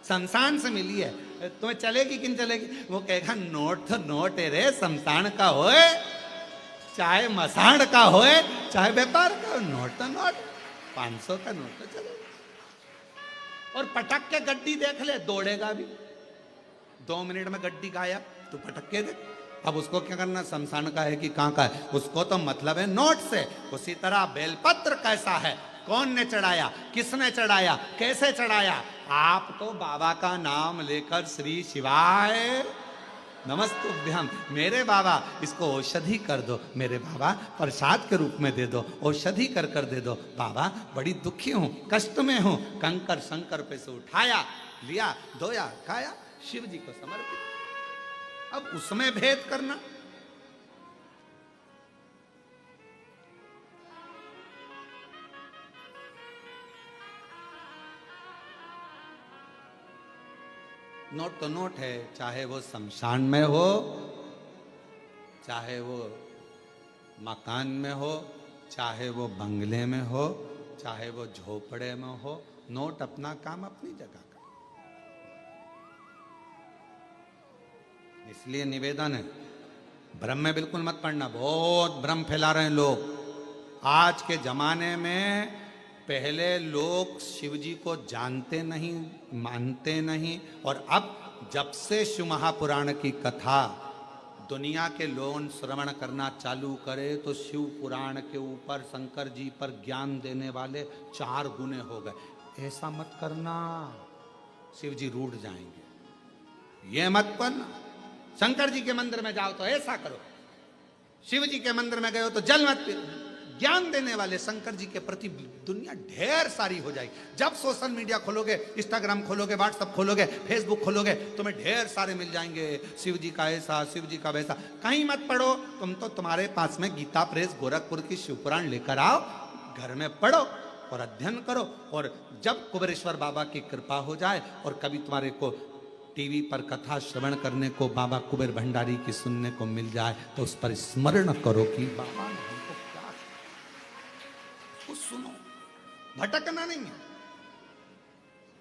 शमशान से मिली है, तुम्हें चलेगी कि नहीं चलेगी? वो कहेगा नोट तो नोट है रे, शमशान का होए चाहे मसाण का होए चाहे व्यापार का, नोट तो नोट, 500 का नोट तो चलेगा। और पटक के गड्डी देख ले, दौड़ेगा भी, 2 मिनट में गड्डी गायब, तो पटक के देख। अब उसको क्या करना, शमशान का है कि कहाँ का है, उसको तो मतलब है नोट से। उसी तरह बेलपत्र कैसा है, कौन ने चढ़ाया, किसने चढ़ाया, कैसे चढ़ाया? आप तो बाबा का नाम लेकर श्री शिवाय नमस्तुभ्यम, मेरे बाबा इसको औषधि कर दो, मेरे बाबा प्रसाद के रूप में दे दो, औषधि कर कर दे दो, बाबा बड़ी दुखी हूं, कष्ट में हूं, कंकर शंकर पे से उठाया, लिया, धोया, खाया, शिव जी को समर्पित। अब उसमें भेद करना, नोट तो नोट है, चाहे वो शमशान में हो, चाहे वो मकान में हो, चाहे वो बंगले में हो, चाहे वो झोपड़े में हो, नोट अपना काम अपनी जगह का। इसलिए निवेदन है, भ्रम में बिल्कुल मत पड़ना, बहुत भ्रम फैला रहे हैं लोग आज के जमाने में। पहले लोग शिव जी को जानते नहीं, मानते नहीं, और अब जब से शिव महापुराण की कथा दुनिया के लोग श्रवण करना चालू करे तो शिव पुराण के ऊपर शंकर जी पर ज्ञान देने वाले 4 गुने हो गए। ऐसा मत करना, शिव जी रूठ जाएंगे, ये मत करना। शंकर जी के मंदिर में जाओ तो ऐसा करो, शिव जी के मंदिर में गए हो तो जल मत ज्ञान देने वाले शंकर जी के प्रति दुनिया ढेर सारी हो जाएगी। जब सोशल मीडिया खोलोगे, इंस्टाग्राम खोलोगे, व्हाट्सएप खोलोगे, फेसबुक खोलोगे, तुम्हें ढेर सारे मिल जाएंगे। शिव जी का ऐसा, शिव जी का वैसा। कहीं मत पढ़ो, तुम तो तुम्हारे पास में गीता प्रेस गोरखपुर की शिवपुराण लेकर आओ, घर में पढ़ो और अध्ययन करो। और जब कुबेरेश्वर बाबा की कृपा हो जाए और कभी तुम्हारे को टीवी पर कथा श्रवण करने को बाबा कुबेर भंडारी की सुनने को मिल जाए, तो उस पर स्मरण करो कि बाबा ने हमको क्या कुछ सुनो, भटकना नहीं है।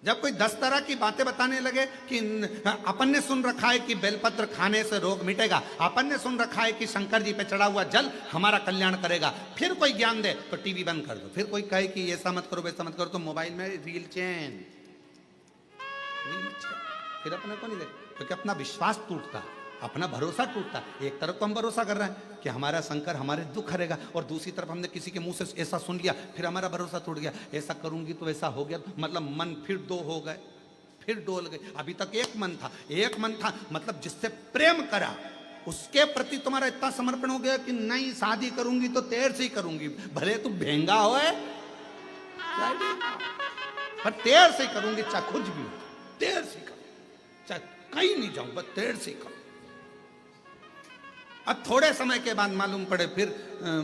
जब कोई 10 तरह की बातें बताने लगे कि अपन ने सुन रखा है कि बेलपत्र खाने से रोग मिटेगा, अपन ने सुन रखा है कि शंकर जी पे चढ़ा हुआ जल हमारा कल्याण करेगा, फिर कोई ज्ञान दे तो टीवी बंद कर दो। फिर कोई कहे कि ऐसा मत करो वैसा मत करो, तो मोबाइल में रील चैन, फिर अपने को नहीं देख, क्योंकि अपना विश्वास टूटता, अपना भरोसा टूटता। एक तरफ तो हम भरोसा कर रहे हैं कि हमारा शंकर हमारे दुख हरेगा, और दूसरी तरफ हमने किसी के मुंह से ऐसा सुन लिया, फिर हमारा भरोसा टूट गया, ऐसा करूंगी तो ऐसा हो गया, मतलब मन फिर दो हो गए, फिर डोल गए। अभी तक एक मन था, मतलब जिससे प्रेम करा उसके प्रति तुम्हारा इतना समर्पण हो गया कि नहीं शादी करूंगी तो तेर से ही करूंगी, भले तू भेंगा हो पर तेर से ही करूंगी, चाहे कुछ भी हो तेर से चाहे कहीं नहीं जाऊं, बस तेर से करो। अब थोड़े समय के बाद मालूम पड़े फिर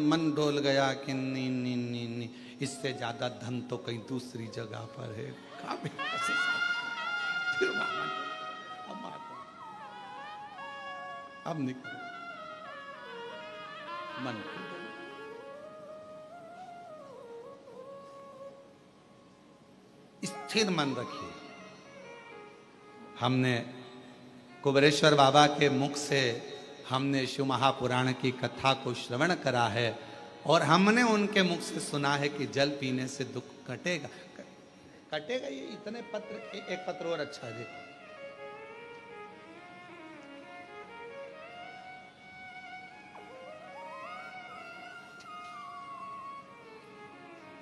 मन डोल गया कि नी, इससे ज्यादा धन तो कहीं दूसरी जगह पर है। फिर अब निकल मन, स्थिर मन रखिए। हमने कुबेरेश्वर बाबा के मुख से हमने शिव महापुराण की कथा को श्रवण करा है, और हमने उनके मुख से सुना है कि जल पीने से दुख कटेगा। कटेगा ये इतने पत्र, एक पत्र और अच्छा है देखो।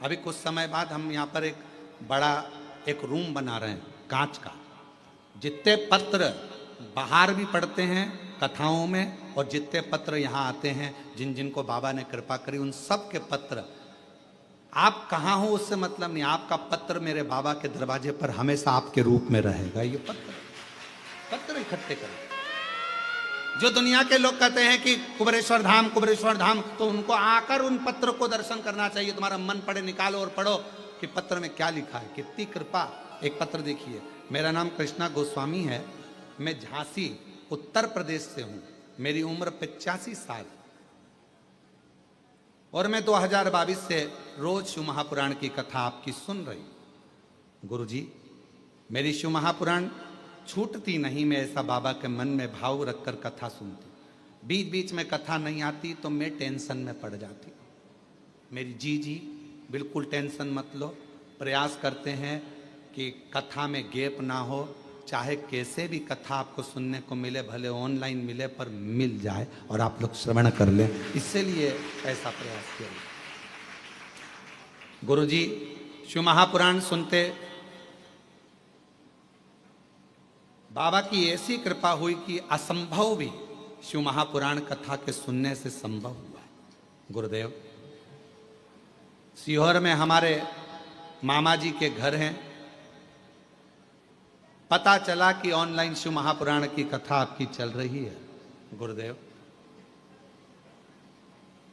अभी कुछ समय बाद हम यहाँ पर एक बड़ा एक रूम बना रहे हैं कांच का। जितने पत्र बाहर भी पढ़ते हैं कथाओं में, और जितने पत्र यहाँ आते हैं, जिन जिनको बाबा ने कृपा करी, उन सब के पत्र, आप कहाँ हो उससे मतलब नहीं, आपका पत्र मेरे बाबा के दरवाजे पर हमेशा आपके रूप में रहेगा। ये पत्र इकट्ठे करें। जो दुनिया के लोग कहते हैं कि कुबेरेश्वर धाम, तो उनको आकर उन पत्र को दर्शन करना चाहिए। तुम्हारा मन पड़े, निकालो और पढ़ो कि पत्र में क्या लिखा है, कितनी कृपा। एक पत्र देखिए, मेरा नाम कृष्णा गोस्वामी है, मैं झांसी उत्तर प्रदेश से हूं, मेरी उम्र 85 साल, और मैं 2022 से रोज शिव महापुराण की कथा आपकी सुन रही हूं। गुरुजी, मेरी शिव महापुराण छूटती नहीं, मैं ऐसा बाबा के मन में भाव रखकर कथा सुनती। बीच बीच में कथा नहीं आती तो मैं टेंशन में पड़ जाती। मेरी जी बिल्कुल टेंशन मत लो, प्रयास करते हैं कि कथा में गैप ना हो, चाहे कैसे भी कथा आपको सुनने को मिले, भले ऑनलाइन मिले पर मिल जाए और आप लोग श्रवण कर लें, इसलिए ऐसा प्रयास किया। गुरुजी, शिव महापुराण सुनते बाबा की ऐसी कृपा हुई कि असंभव भी शिव महापुराण कथा के सुनने से संभव हुआ। गुरुदेव, सीहोर में हमारे मामा जी के घर हैं, पता चला कि ऑनलाइन शिव महापुराण की कथा आपकी चल रही है। गुरुदेव,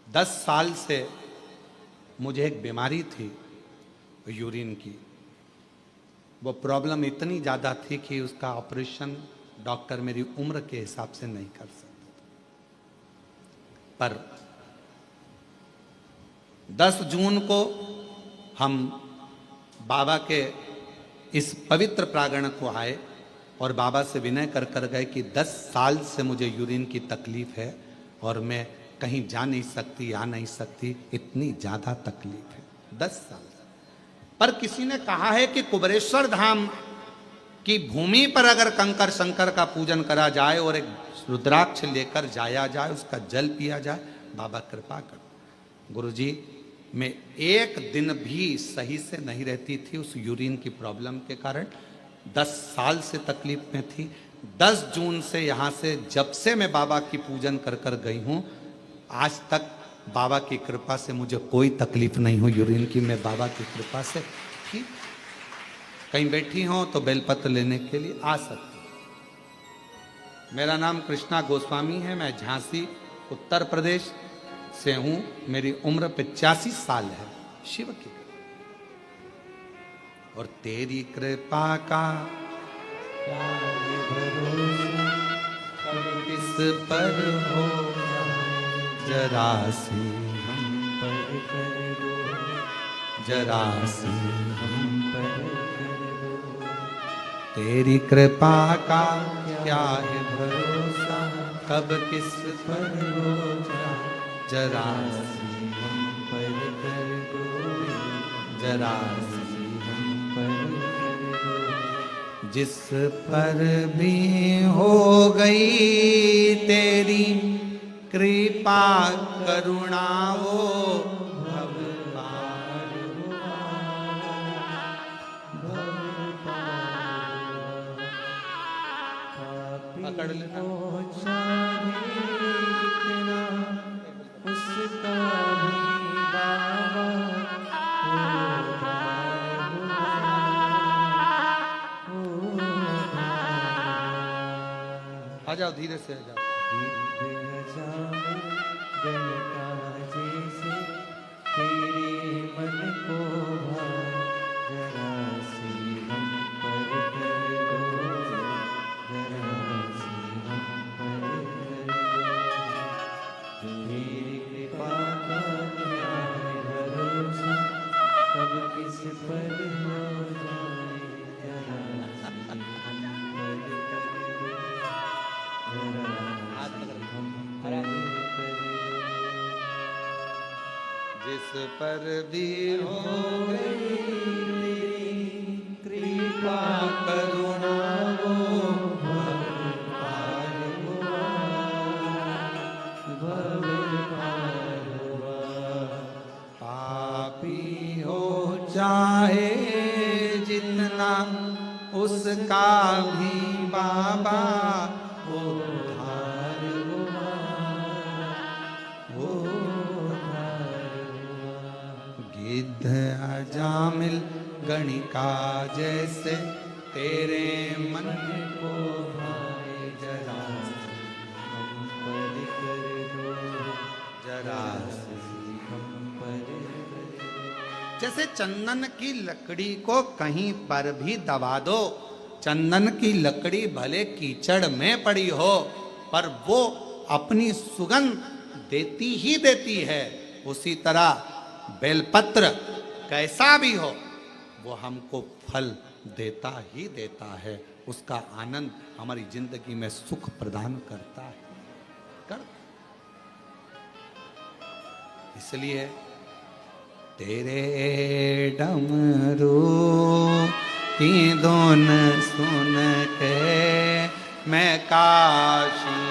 10 साल से मुझे एक बीमारी थी यूरिन की, वो प्रॉब्लम इतनी ज़्यादा थी कि उसका ऑपरेशन डॉक्टर मेरी उम्र के हिसाब से नहीं कर सकते। पर 10 जून को हम बाबा के इस पवित्र प्रांगण को आए और बाबा से विनय कर कर गए कि 10 साल से मुझे यूरिन की तकलीफ है और मैं कहीं जा नहीं सकती, आ नहीं सकती, इतनी ज़्यादा तकलीफ है। 10 साल। पर किसी ने कहा है कि कुबेरेश्वर धाम की भूमि पर अगर कंकर शंकर का पूजन करा जाए और एक रुद्राक्ष लेकर जाया जाए, उसका जल पिया जाए, बाबा कृपा कर। गुरुजी, मैं एक दिन भी सही से नहीं रहती थी उस यूरिन की प्रॉब्लम के कारण। 10 साल से तकलीफ में थी। 10 जून से यहाँ से जब से मैं बाबा की पूजन कर कर गई हूँ, आज तक बाबा की कृपा से मुझे कोई तकलीफ नहीं हुई यूरिन की, मैं बाबा की कृपा से ठीक। कहीं बैठी हो तो बेलपत्र लेने के लिए आ सकती। मेरा नाम कृष्णा गोस्वामी है, मैं झांसी उत्तर प्रदेश से हूं। मेरी उम्र 85 साल है। शिव की और तेरी कृपा का किस पर हो, जरा सी हम पर कर दो, जरा सी हम पर कर दो। तेरी कृपा का क्या है भरोसा, कब किस पर हो जाए, जरा सी हम पर कर दो, जरा सी हम पर कर दो। जिस पर भी हो गई तेरी कृपा करुणा, वो भव पार हुआ, भव पार हुआ। पकड़ लेना जितना उसका भी बाबा आ जाओ, धीरे से आ जाओ। जैसे तेरे मन को भाए, जरा सी हम पर कर दो, जरा सी हम पर कर दो। तेरी कृपा का क्या है भरोसा, कब किस पर हो जाए, जरा सी हम पर कर दो, जरा हम पर कर दो। जिस पर भी हो गई कृपा करुणा, वो भव पार हुआ, भव पार हुआ। पापी हो चाहे जितना उसका भी बाबा उद्धार हुआ, गिद्ध अजामिल गणिका जैसे तेरे मन को भाए, जरा हम पर कर दो, जरा हम पर कर दो। जैसे चंदन की लकड़ी को कहीं पर भी दबा दो, चंदन की लकड़ी भले कीचड़ में पड़ी हो पर वो अपनी सुगंध देती ही देती है। उसी तरह बेलपत्र कैसा भी हो वो हमको फल देता ही देता है, उसका आनंद हमारी जिंदगी में सुख प्रदान करता है। इसलिए तेरे डमरू की धुन सुन के मैं काशी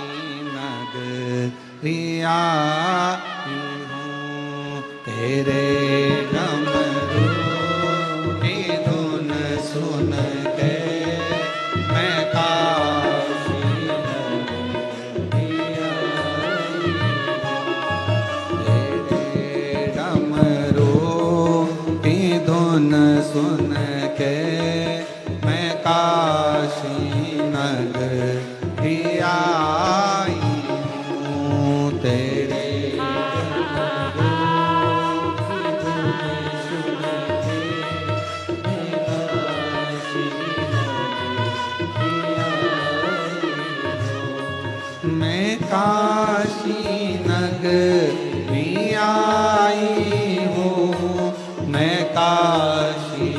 नगरिया तेरे डमरू की धुन सुन के मैं काशी नगरिया, तेरे डमरू की धुन सुन के मैं काशी नगरिया हूँ। तेरे मैं काशी नगरी आई हूँ, मैं काशी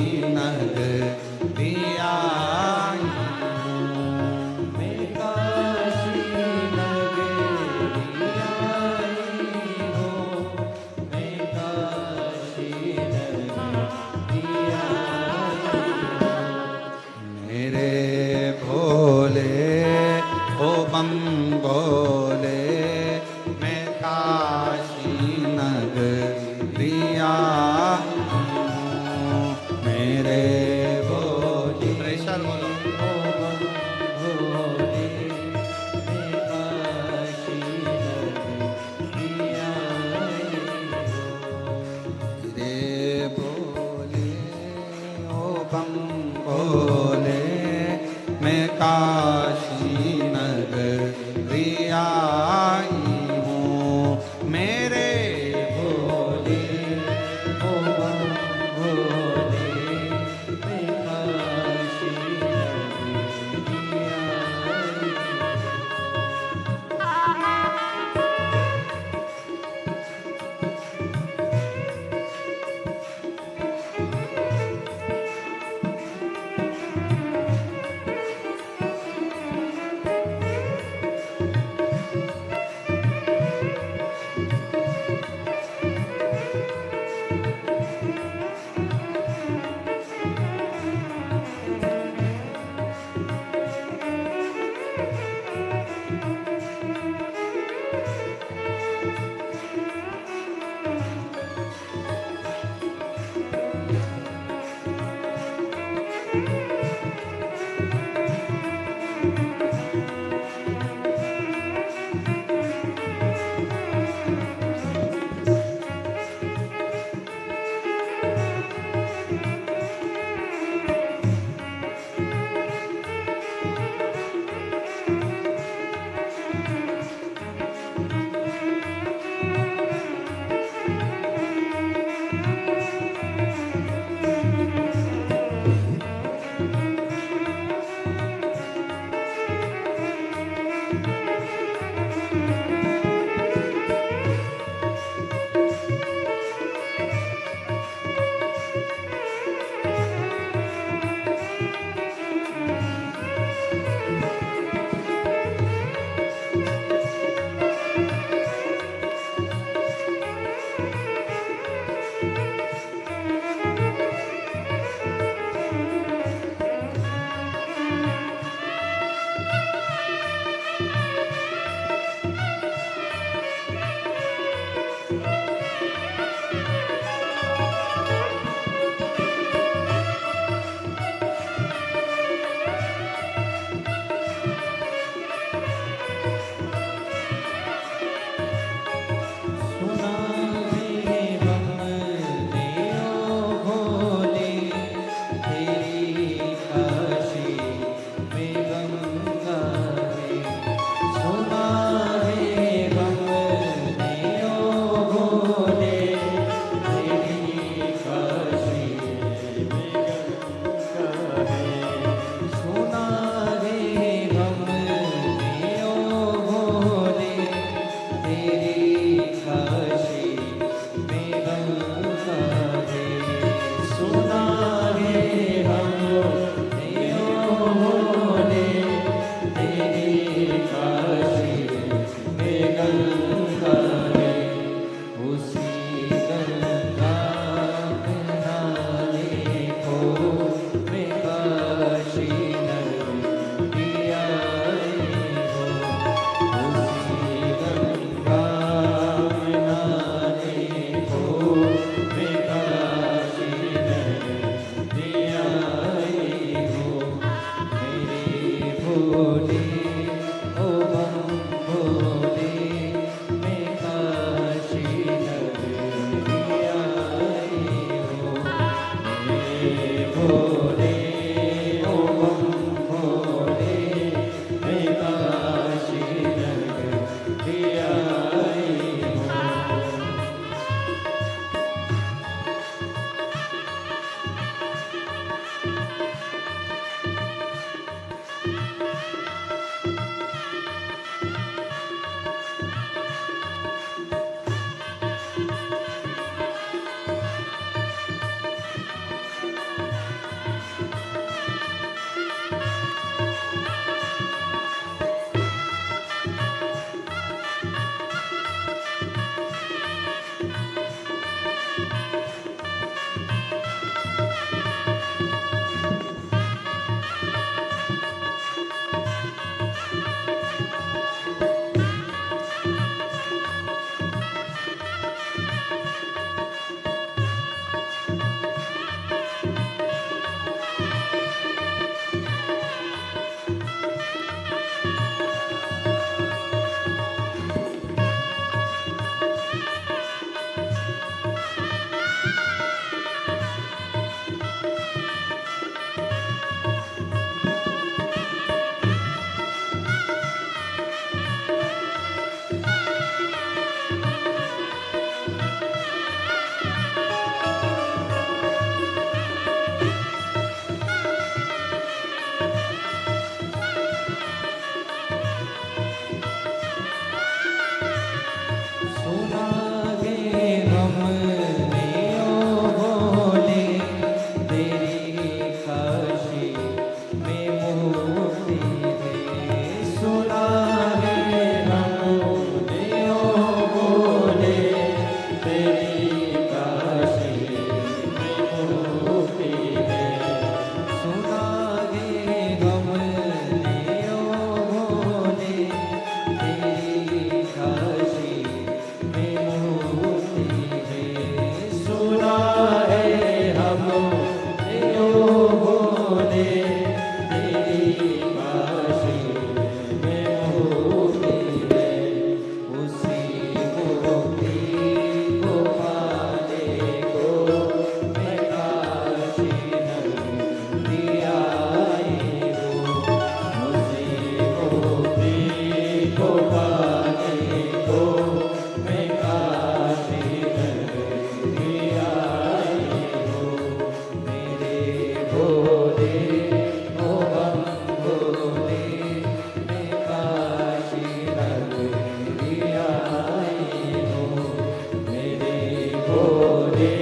भोले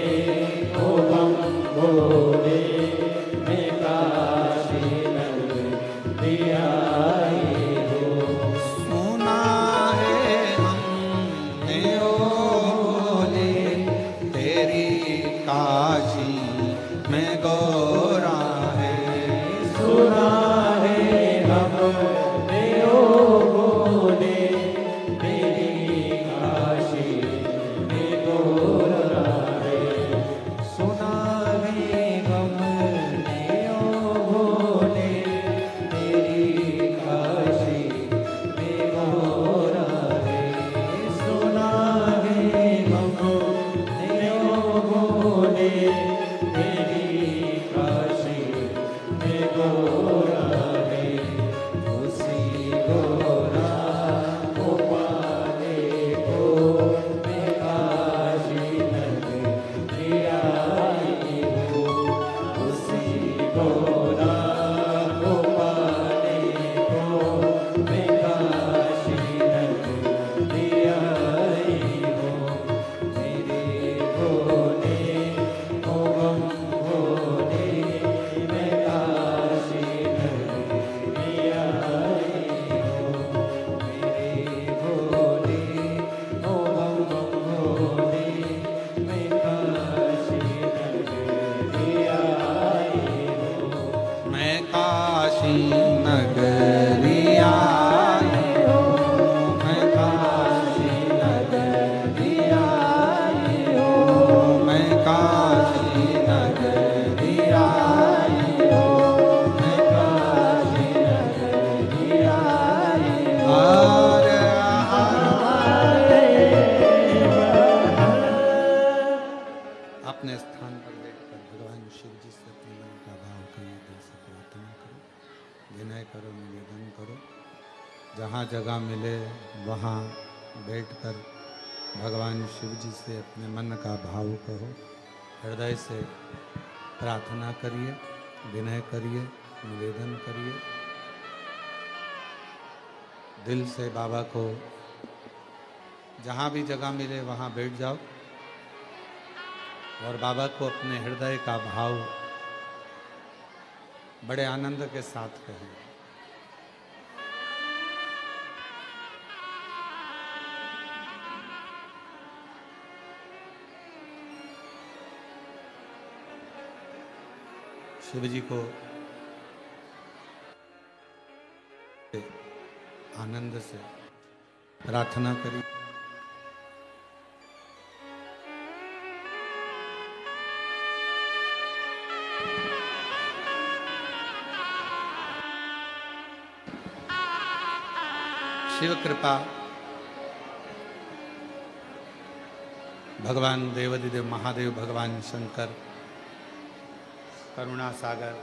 ओ बम भोले मैं काशी नगरी आई हूँ। सुना है हमने ओ भोले तेरी काशी में गौरा है। सुना है हमने ओ भोले तेरी काशी में गौरा है। सुना है हमने ओ भोले तेरी काशी में गौरा है। सुना है हमने ओ भोले तेरी काशी में गौरा है। उसी गौरा को पाने को मैं काशी नगरी आई हूँ। उसी गौरा को पाने को मैं काशी नगरी आई हूँ। मेरे भोले ओ बम भोले मैं काशी नगरी आई हूँ। मेरे भोले ओ बम भोले मैं काशी नगरी आई हूँ। मैं काशी नगरी आई हूँ। मैं काशी नगरी आई हूँ। मैं काशी नगरी आई हूँ। मैं काशी नगरी आई हूँ। हर अपने स्थान पर बैठकर भगवान शिव जी से अपने मन का भाव करिए, दिल से प्रार्थना करो, विनय करो, निवेदन करो। जहाँ जगह मिले वहाँ बैठकर भगवान शिव जी से अपने मन का भाव कहो, हृदय से प्रार्थना करिए, विनय करिए, निवेदन करिए। दिल से बाबा को जहाँ भी जगह मिले वहाँ बैठ जाओ और बाबा को अपने हृदय का भाव बड़े आनंद के साथ कहें। शिव जी को आनंद से प्रार्थना करिए। शिव कृपा भगवान देवादिदेव महादेव, भगवान शंकर, करुणा सागर,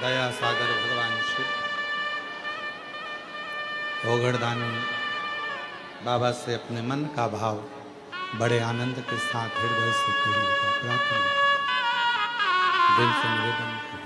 दया सागर भगवान शिव, ओगड़दानी बाबा से अपने मन का भाव बड़े आनंद के साथ हृदय से करिएगा, प्रार्थना करिए, दिल से निवेदन करिए।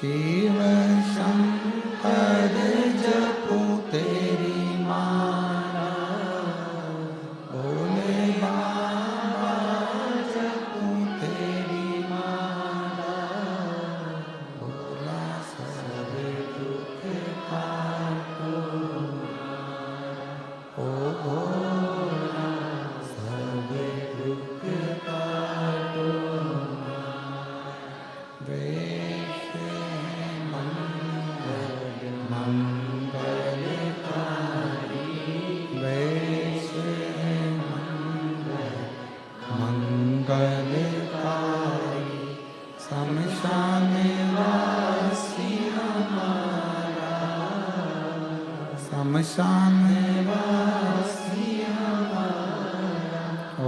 शिव शंकर जपो तेरी माला, भोले बाबा जपो तेरी माला, भोला सब दुख काटो, ओ भोला सब दुख काटो। वेश मंगलकारी, वेश मंगलकारी, शमशान वासी हमारा, शमशान वासी हमारा, ओ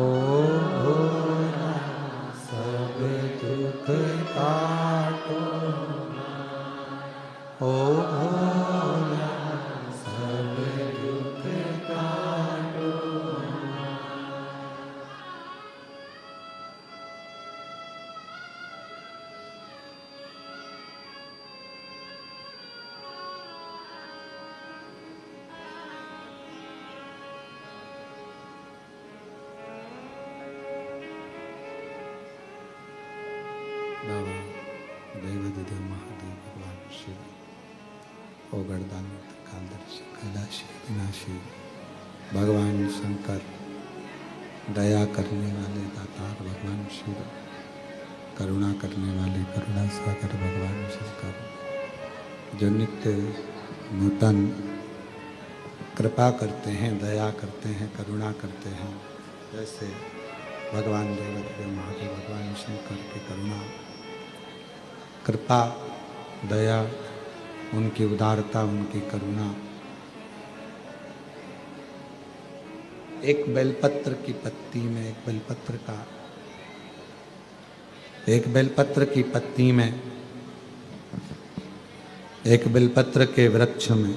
भोला सब दुख काटो, ओ भोला सब दुख काटो। बाबा देवादिदेव महादेव भगवान शिव, ओगड़दानी कालदर्शी कैलाशी विनाशी भगवान शंकर, दया करने वाले दातार भगवान शिव, करुणा करने वाले करुणा सागर भगवान शंकर, जो नित्य नूतन कृपा करते हैं, दया करते हैं, करुणा करते हैं, जैसे भगवान देवादिदेव महादेव भगवान शंकर की करुणा, कृपा, दया, उनकी उदारता, उनकी करुणा। एक बेलपत्र की पत्ती में, एक बेलपत्र की पत्ती में, एक बेलपत्र के वृक्ष में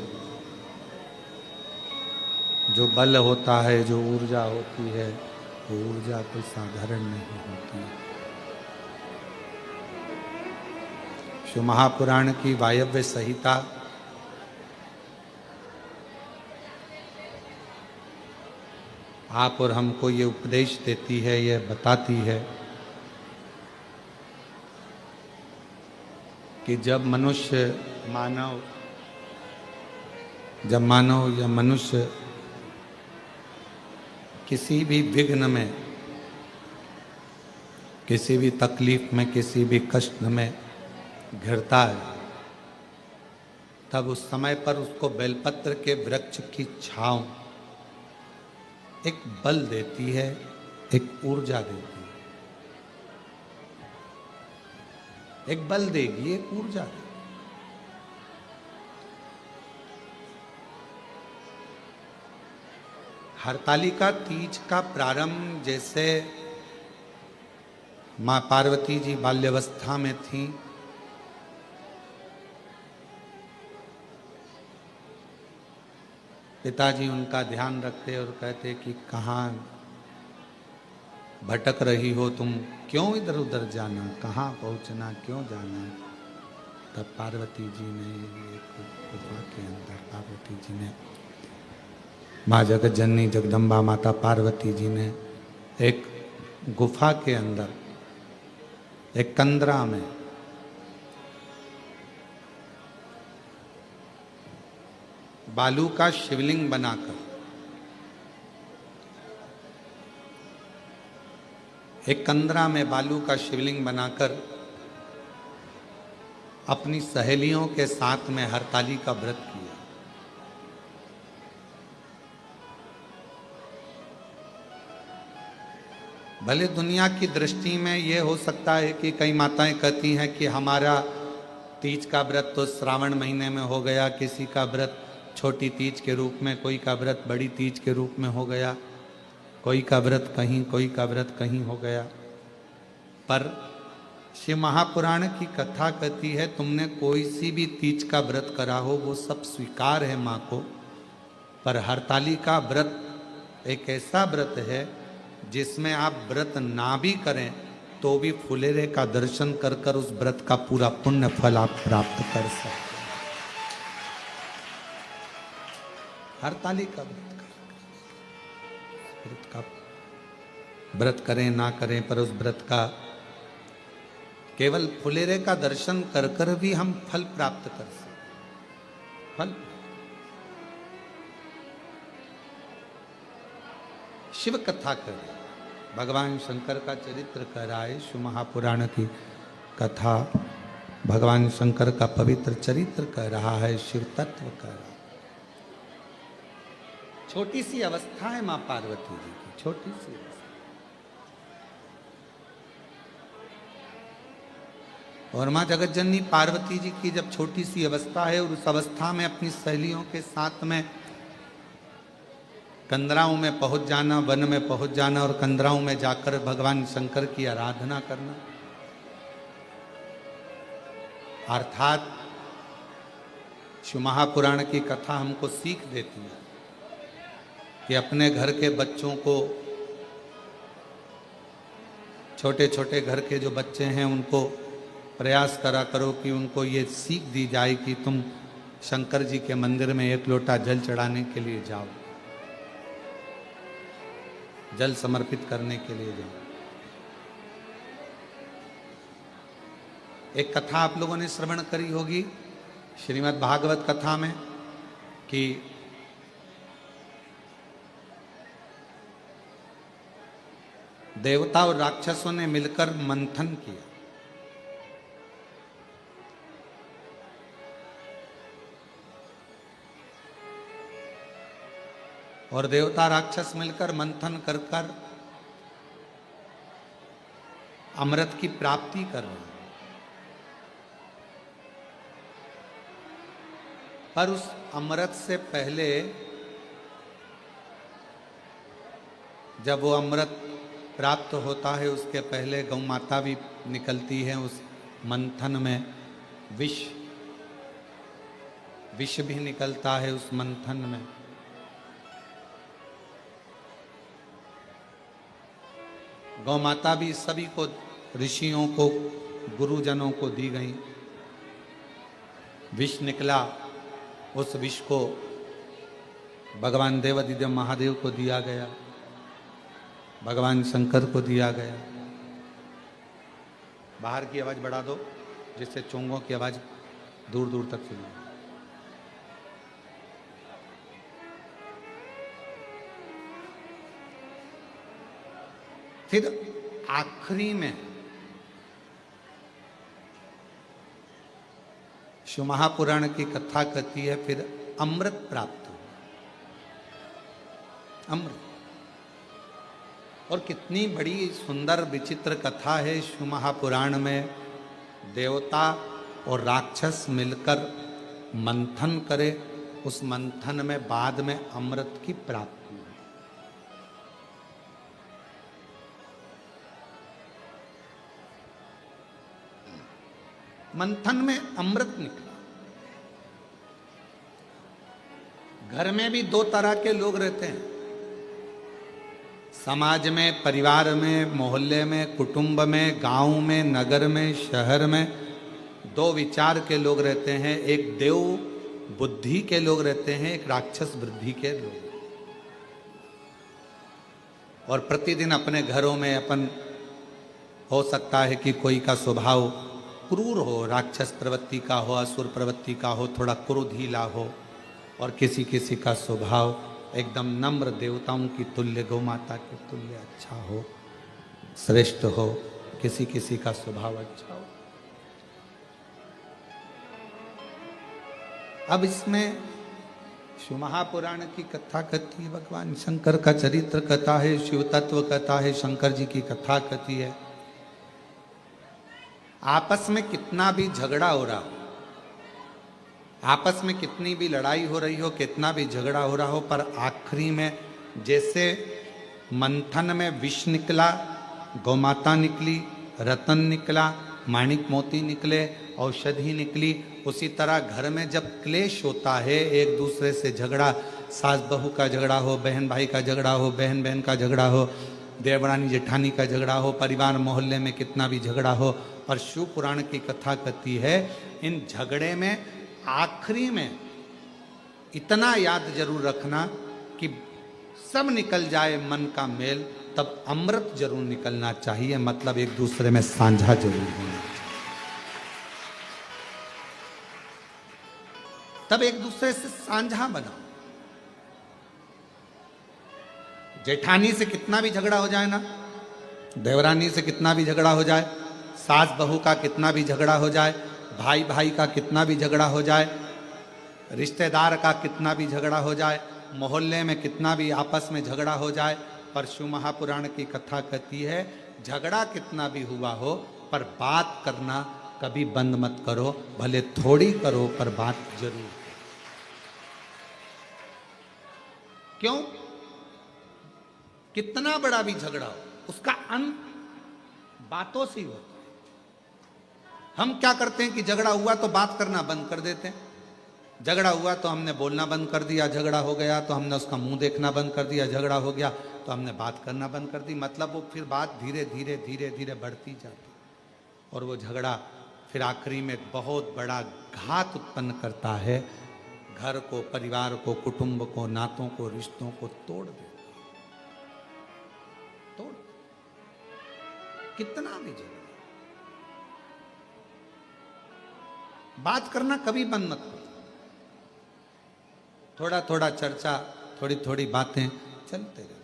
जो बल होता है, जो ऊर्जा होती है, वो ऊर्जा कोई साधारण नहीं होती। शिव महापुराण की वायव्य संहिता आप और हमको ये उपदेश देती है, ये बताती है कि जब मानव या मनुष्य किसी भी विघ्न में, किसी भी तकलीफ में, किसी भी कष्ट में घिरता है, तब उस समय पर उसको बेलपत्र के वृक्ष की छांव एक बल देती है, एक ऊर्जा देती है, एक बल देगी, एक ऊर्जा देगी। हरतालिका तीज का प्रारंभ जैसे मां पार्वती जी बाल्यावस्था में थी, पिताजी उनका ध्यान रखते और कहते कि कहाँ भटक रही हो तुम, क्यों इधर उधर जाना, कहाँ पहुँचना, क्यों जाना। तब पार्वती जी ने एक गुफा के अंदर, पार्वती जी ने, माँ जगत जननी जगदम्बा माता पार्वती जी ने एक गुफा के अंदर, एक कंदरा में बालू का शिवलिंग बनाकर, एक कंदरा में बालू का शिवलिंग बनाकर अपनी सहेलियों के साथ में हरताली का व्रत किया। भले दुनिया की दृष्टि में ये हो सकता है कि कई माताएं कहती हैं कि हमारा तीज का व्रत तो श्रावण महीने में हो गया, किसी का व्रत छोटी तीज के रूप में, कोई का व्रत बड़ी तीज के रूप में हो गया, कोई का व्रत कहीं, कोई का व्रत कहीं हो गया। पर शिव महापुराण की कथा कहती है तुमने कोई सी भी तीज का व्रत करा हो वो सब स्वीकार है माँ को, पर हरताली का व्रत एक ऐसा व्रत है जिसमें आप व्रत ना भी करें तो भी फुलेरे का दर्शन कर कर उस व्रत का पूरा पुण्य फल आप प्राप्त कर सकते हैं। हरतालिका व्रत करें ना करें, पर उस व्रत का केवल फुलेरे का दर्शन कर कर भी हम फल प्राप्त कर सकते। फल शिव कथा करें, भगवान शंकर का चरित्र कराए, शिव महापुराण की कथा भगवान शंकर का पवित्र चरित्र कर रहा है, शिव तत्व कर रहा है। छोटी सी अवस्था है मां पार्वती जी की, छोटी सी अवस्था। और मां जगतजननी पार्वती जी की जब छोटी सी अवस्था है और उस अवस्था में अपनी सहेलियों के साथ में कंदराओं में पहुंच जाना, वन में पहुंच जाना और कंदराओं में जाकर भगवान शंकर की आराधना करना, अर्थात शिव महापुराण की कथा हमको सीख देती है कि अपने घर के बच्चों को, छोटे छोटे घर के जो बच्चे हैं उनको प्रयास करा करो कि उनको ये सीख दी जाए कि तुम शंकर जी के मंदिर में एक लोटा जल चढ़ाने के लिए जाओ, जल समर्पित करने के लिए जाओ। एक कथा आप लोगों ने श्रवण करी होगी श्रीमद् भागवत कथा में कि देवता और राक्षसों ने मिलकर मंथन किया और देवता राक्षस मिलकर मंथन कर कर अमृत की प्राप्ति कर रहे हैं। पर उस अमृत से पहले जब वो अमृत प्राप्त होता है उसके पहले गौ माता भी निकलती है उस मंथन में, विष भी निकलता है उस मंथन में। गौ माता भी सभी को, ऋषियों को, गुरुजनों को दी गई। विष निकला, उस विष को भगवान देवादिदेव महादेव को दिया गया, भगवान शंकर को दिया गया। बाहर की आवाज बढ़ा दो जिससे चोंगों की आवाज दूर दूर तक सुनाई। फिर आखिरी में शिव महापुराण की कथा कहती है फिर अमृत प्राप्त हुआ, अमृत। और कितनी बड़ी सुंदर विचित्र कथा है शिव महापुराण में। देवता और राक्षस मिलकर मंथन करे, उस मंथन में बाद में अमृत की प्राप्ति हुई। मंथन में अमृत निकला। घर में भी दो तरह के लोग रहते हैं, समाज में, परिवार में, मोहल्ले में, कुटुंब में, गांव में, नगर में, शहर में दो विचार के लोग रहते हैं। एक देव बुद्धि के लोग रहते हैं, एक राक्षस बुद्धि के लोग। और प्रतिदिन अपने घरों में अपन, हो सकता है कि कोई का स्वभाव क्रूर हो, राक्षस प्रवृत्ति का हो, असुर प्रवृत्ति का हो, थोड़ा क्रोधीला हो, और किसी किसी का स्वभाव एकदम नम्र, देवताओं की तुल्य, गौ माता के तुल्य अच्छा हो, श्रेष्ठ हो, किसी किसी का स्वभाव अच्छा हो। अब इसमें शिव महापुराण की कथा कहती है, भगवान शंकर का चरित्र कथा है, शिव तत्व कथा है, शंकर जी की कथा कहती है। आपस में कितना भी झगड़ा हो रहा हो, आपस में कितनी भी लड़ाई हो रही हो, कितना भी झगड़ा हो रहा हो, पर आखिरी में जैसे मंथन में विष निकला, गौमाता निकली, रतन निकला, माणिक मोती निकले, औषधि निकली, उसी तरह घर में जब क्लेश होता है, एक दूसरे से झगड़ा, सास बहू का झगड़ा हो, बहन भाई का झगड़ा हो, बहन बहन का झगड़ा हो, देवरानी जेठानी का झगड़ा हो, परिवार मोहल्ले में कितना भी झगड़ा हो, पर शिव पुराण की कथा कहती है इन झगड़े में आखिरी में इतना याद जरूर रखना कि सब निकल जाए मन का मेल, तब अमृत जरूर निकलना चाहिए, मतलब एक दूसरे में साझा जरूर होना चाहिए। तब एक दूसरे से साझा बनाओ। जेठानी से कितना भी झगड़ा हो जाए ना, देवरानी से कितना भी झगड़ा हो जाए, सास बहू का कितना भी झगड़ा हो जाए, भाई भाई का कितना भी झगड़ा हो जाए, रिश्तेदार का कितना भी झगड़ा हो जाए, मोहल्ले में कितना भी आपस में झगड़ा हो जाए, पर शिव महापुराण की कथा कहती है झगड़ा कितना भी हुआ हो पर बात करना कभी बंद मत करो, भले थोड़ी करो पर बात जरूर। क्यों? कितना बड़ा भी झगड़ा हो उसका अंत बातों से ही होता है। हम क्या करते हैं कि झगड़ा हुआ तो बात करना बंद कर देते हैं, झगड़ा हुआ तो हमने बोलना बंद कर दिया, झगड़ा हो गया तो हमने उसका मुंह देखना बंद कर दिया, झगड़ा हो गया तो हमने बात करना बंद कर दी। मतलब वो फिर बात धीरे धीरे धीरे धीरे बढ़ती जाती और वो झगड़ा फिर आखिरी में बहुत बड़ा घात उत्पन्न करता है, घर को, परिवार को, कुटुंब को, नातों को, रिश्तों को तोड़ देता, तोड़। कितना भी झगड़ा, बात करना कभी बंद मत करो। थोड़ा थोड़ा चर्चा, थोड़ी थोड़ी बातें चलते रहे।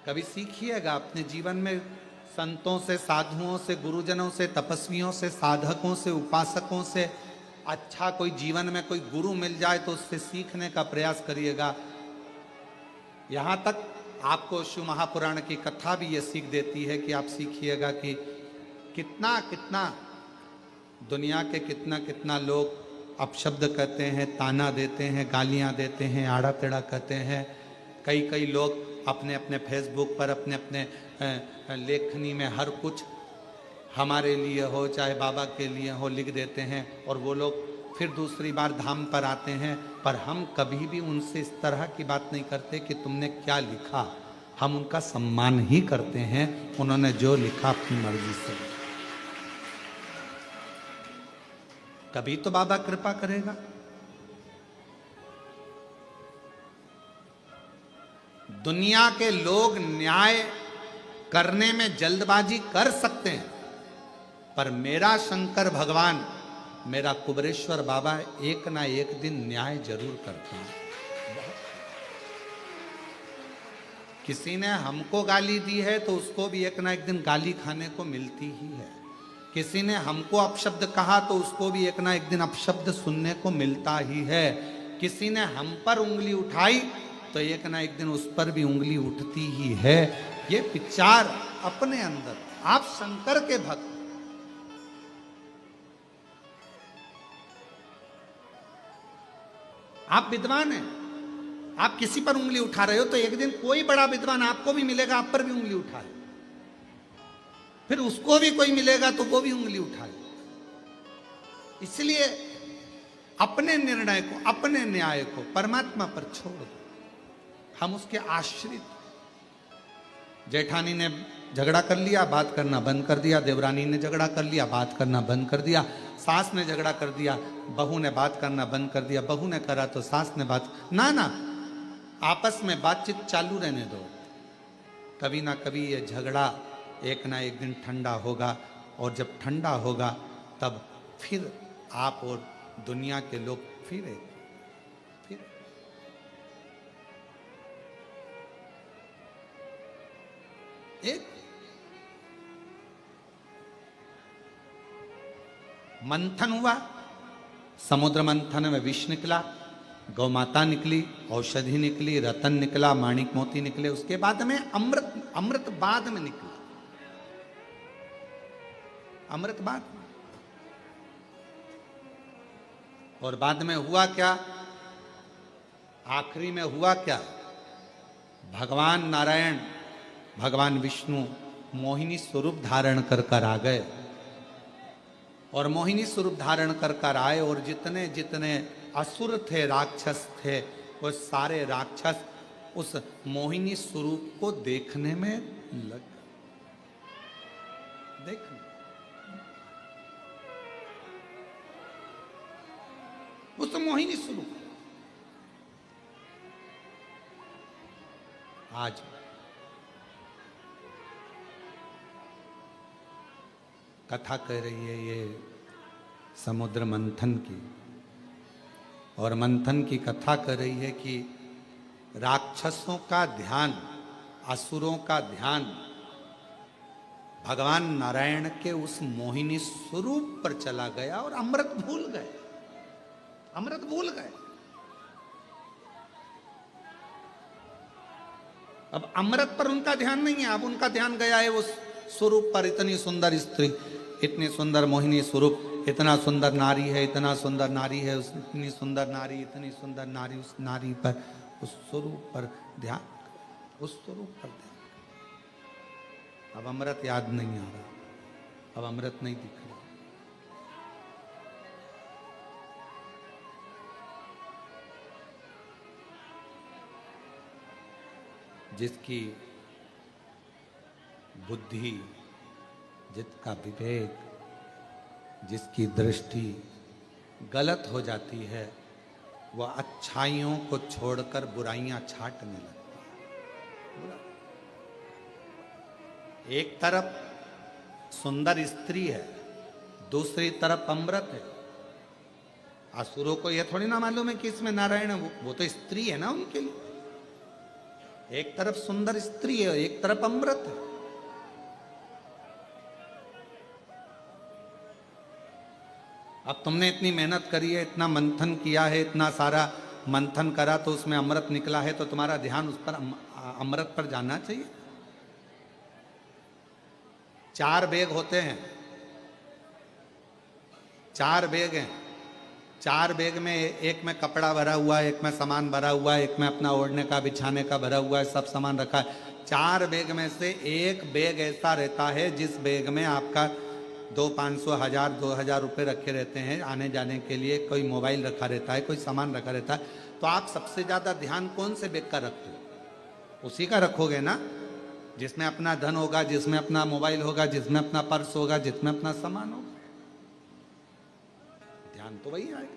कभी सीखिएगा अपने जीवन में संतों से, साधुओं से, गुरुजनों से, तपस्वियों से, साधकों से, उपासकों से अच्छा कोई जीवन में कोई गुरु मिल जाए तो उससे सीखने का प्रयास करिएगा। यहाँ तक आपको शिव महापुराण की कथा भी ये सीख देती है कि आप सीखिएगा कि कितना कितना दुनिया के कितना कितना लोग अपशब्द कहते हैं, ताना देते हैं, गालियाँ देते हैं, आड़ा टेढ़ा कहते हैं। कई लोग अपने अपने फेसबुक पर, अपने अपने लेखनी में हर कुछ हमारे लिए हो चाहे बाबा के लिए हो लिख देते हैं और वो लोग फिर दूसरी बार धाम पर आते हैं, पर हम कभी भी उनसे इस तरह की बात नहीं करते कि तुमने क्या लिखा। हम उनका सम्मान ही करते हैं, उन्होंने जो लिखा अपनी मर्जी से। कभी तो बाबा कृपा करेगा। दुनिया के लोग न्याय करने में जल्दबाजी कर सकते हैं, पर मेरा शंकर भगवान, मेरा कुबरेश्वर बाबा एक ना एक दिन न्याय जरूर करता है। किसी ने हमको गाली दी है तो उसको भी एक ना एक दिन गाली खाने को मिलती ही है। किसी ने हमको अपशब्द कहा तो उसको भी एक ना एक दिन अपशब्द सुनने को मिलता ही है। किसी ने हम पर उंगली उठाई तो एक ना एक दिन उस पर भी उंगली उठती ही है। ये विचार अपने अंदर, आप शंकर के भक्त, आप विद्वान हैं, आप किसी पर उंगली उठा रहे हो तो एक दिन कोई बड़ा विद्वान आपको भी मिलेगा, आप पर भी उंगली उठाए, फिर उसको भी कोई मिलेगा तो वो भी उंगली उठाए। इसलिए अपने निर्णय को, अपने न्याय को परमात्मा पर छोड़ दो, हम उसके आश्रित। जेठानी ने झगड़ा कर लिया, बात करना बंद कर दिया, देवरानी ने झगड़ा कर लिया, बात करना बंद कर दिया, सास ने झगड़ा कर दिया, बहू ने बात करना बंद कर दिया, बहू ने करा तो सास ने बात, ना आपस में बातचीत चालू रहने दो। कभी ना कभी ये झगड़ा एक ना एक दिन ठंडा होगा, और जब ठंडा होगा तब फिर आप और दुनिया के लोग फिर एक मंथन हुआ, समुद्र मंथन में विष निकला, गौ माता निकली, औषधि निकली, रतन निकला, माणिक मोती निकले, उसके बाद में अमृत बाद में निकला, अमृत बाद में। और बाद में हुआ क्या? आखिरी में हुआ क्या? भगवान नारायण, भगवान विष्णु मोहिनी स्वरूप धारण कर आ गए, और मोहिनी स्वरूप धारण कर आए, और जितने जितने असुर थे, राक्षस थे, वो सारे राक्षस उस मोहिनी स्वरूप को देखने में लग देखने उस मोहिनी स्वरूप। आज कथा कह रही है ये समुद्र मंथन की, और मंथन की कथा कर रही है कि राक्षसों का ध्यान, असुरों का ध्यान भगवान नारायण के उस मोहिनी स्वरूप पर चला गया और अमृत भूल गए, अमृत भूल गए। अब अमृत पर उनका ध्यान नहीं है, अब उनका ध्यान गया है उस स्वरूप पर। इतनी सुंदर स्त्री, इतनी सुंदर मोहिनी स्वरूप, इतना सुंदर नारी है, इतना सुंदर नारी है, इतनी सुंदर नारी, इतनी सुंदर नारी, उस नारी पर, उस स्वरूप पर ध्यान, उस स्वरूप पर ध्यान। अब अमृत याद नहीं आ रहा, अब अमृत नहीं दिख रहा। जिसकी बुद्धि, जिसका विवेक, जिसकी दृष्टि गलत हो जाती है, वह अच्छाइयों को छोड़कर बुराइयां छांटने लगती है। एक तरफ सुंदर स्त्री है, दूसरी तरफ अमृत है। असुरों को यह थोड़ी ना मालूम है कि इसमें नारायण है, वो तो स्त्री है ना उनके लिए। एक तरफ सुंदर स्त्री है, एक तरफ अमृत है। अब तुमने इतनी मेहनत करी है, इतना मंथन किया है, इतना सारा मंथन करा तो उसमें अमृत निकला है, तो तुम्हारा ध्यान उस पर अमृत पर जाना चाहिए। 4 बैग होते हैं, 4 बैग हैं। 4 बैग में एक में कपड़ा भरा हुआ है, एक में सामान भरा हुआ है, एक में अपना ओढ़ने का बिछाने का भरा हुआ है, सब सामान रखा है। 4 बैग में से एक बैग ऐसा रहता है जिस बैग में आपका 200, 500, 1000, 2000 रुपये रखे रहते हैं आने जाने के लिए। कोई मोबाइल रखा रहता है, कोई सामान रखा रहता है। तो आप सबसे ज्यादा ध्यान कौन से बैग का रखते हो? उसी का रखोगे ना जिसमें अपना धन होगा, जिसमें अपना मोबाइल होगा, जिसमें अपना पर्स होगा, जिसमें अपना सामान होगा। ध्यान तो वही आएगा।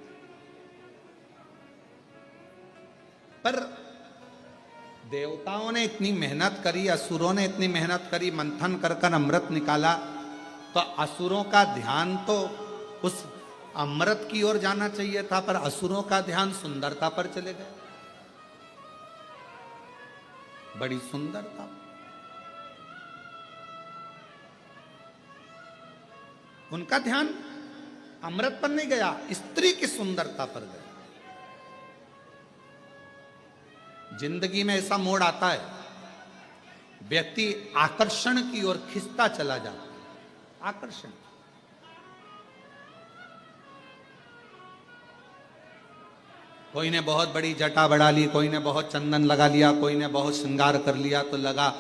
पर देवताओं ने इतनी मेहनत करी, असुरों ने इतनी मेहनत करी, मंथन कर कर अमृत निकाला, तो असुरों का ध्यान तो उस अमृत की ओर जाना चाहिए था, पर असुरों का ध्यान सुंदरता पर चले गए। बड़ी सुंदरता, उनका ध्यान अमृत पर नहीं गया, स्त्री की सुंदरता पर गया। जिंदगी में ऐसा मोड़ आता है, व्यक्ति आकर्षण की ओर खिंचता चला जाता है। आकर्षण, कोई ने बहुत बड़ी जटा बढ़ा ली, कोई ने बहुत चंदन लगा लिया, कोई ने बहुत श्रृंगार कर लिया, तो लगा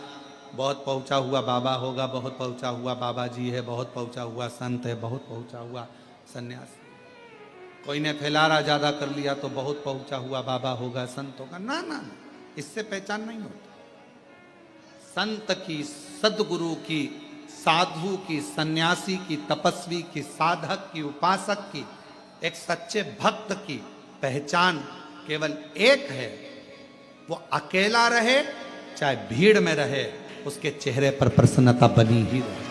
बहुत पहुंचा हुआ बाबा होगा, बहुत पहुंचा हुआ बाबा जी है, बहुत पहुंचा हुआ संत है, बहुत पहुंचा हुआ सन्यासी। कोई ने फैलारा ज्यादा कर लिया तो बहुत पहुंचा हुआ बाबा होगा, संत होगा। ना ना ना, इससे पहचान नहीं होती। संत की, सदगुरु की, साधु की, सन्यासी की, तपस्वी की, साधक की, उपासक की, एक सच्चे भक्त की पहचान केवल एक है, वो अकेला रहे चाहे भीड़ में रहे, उसके चेहरे पर प्रसन्नता बनी ही रहे।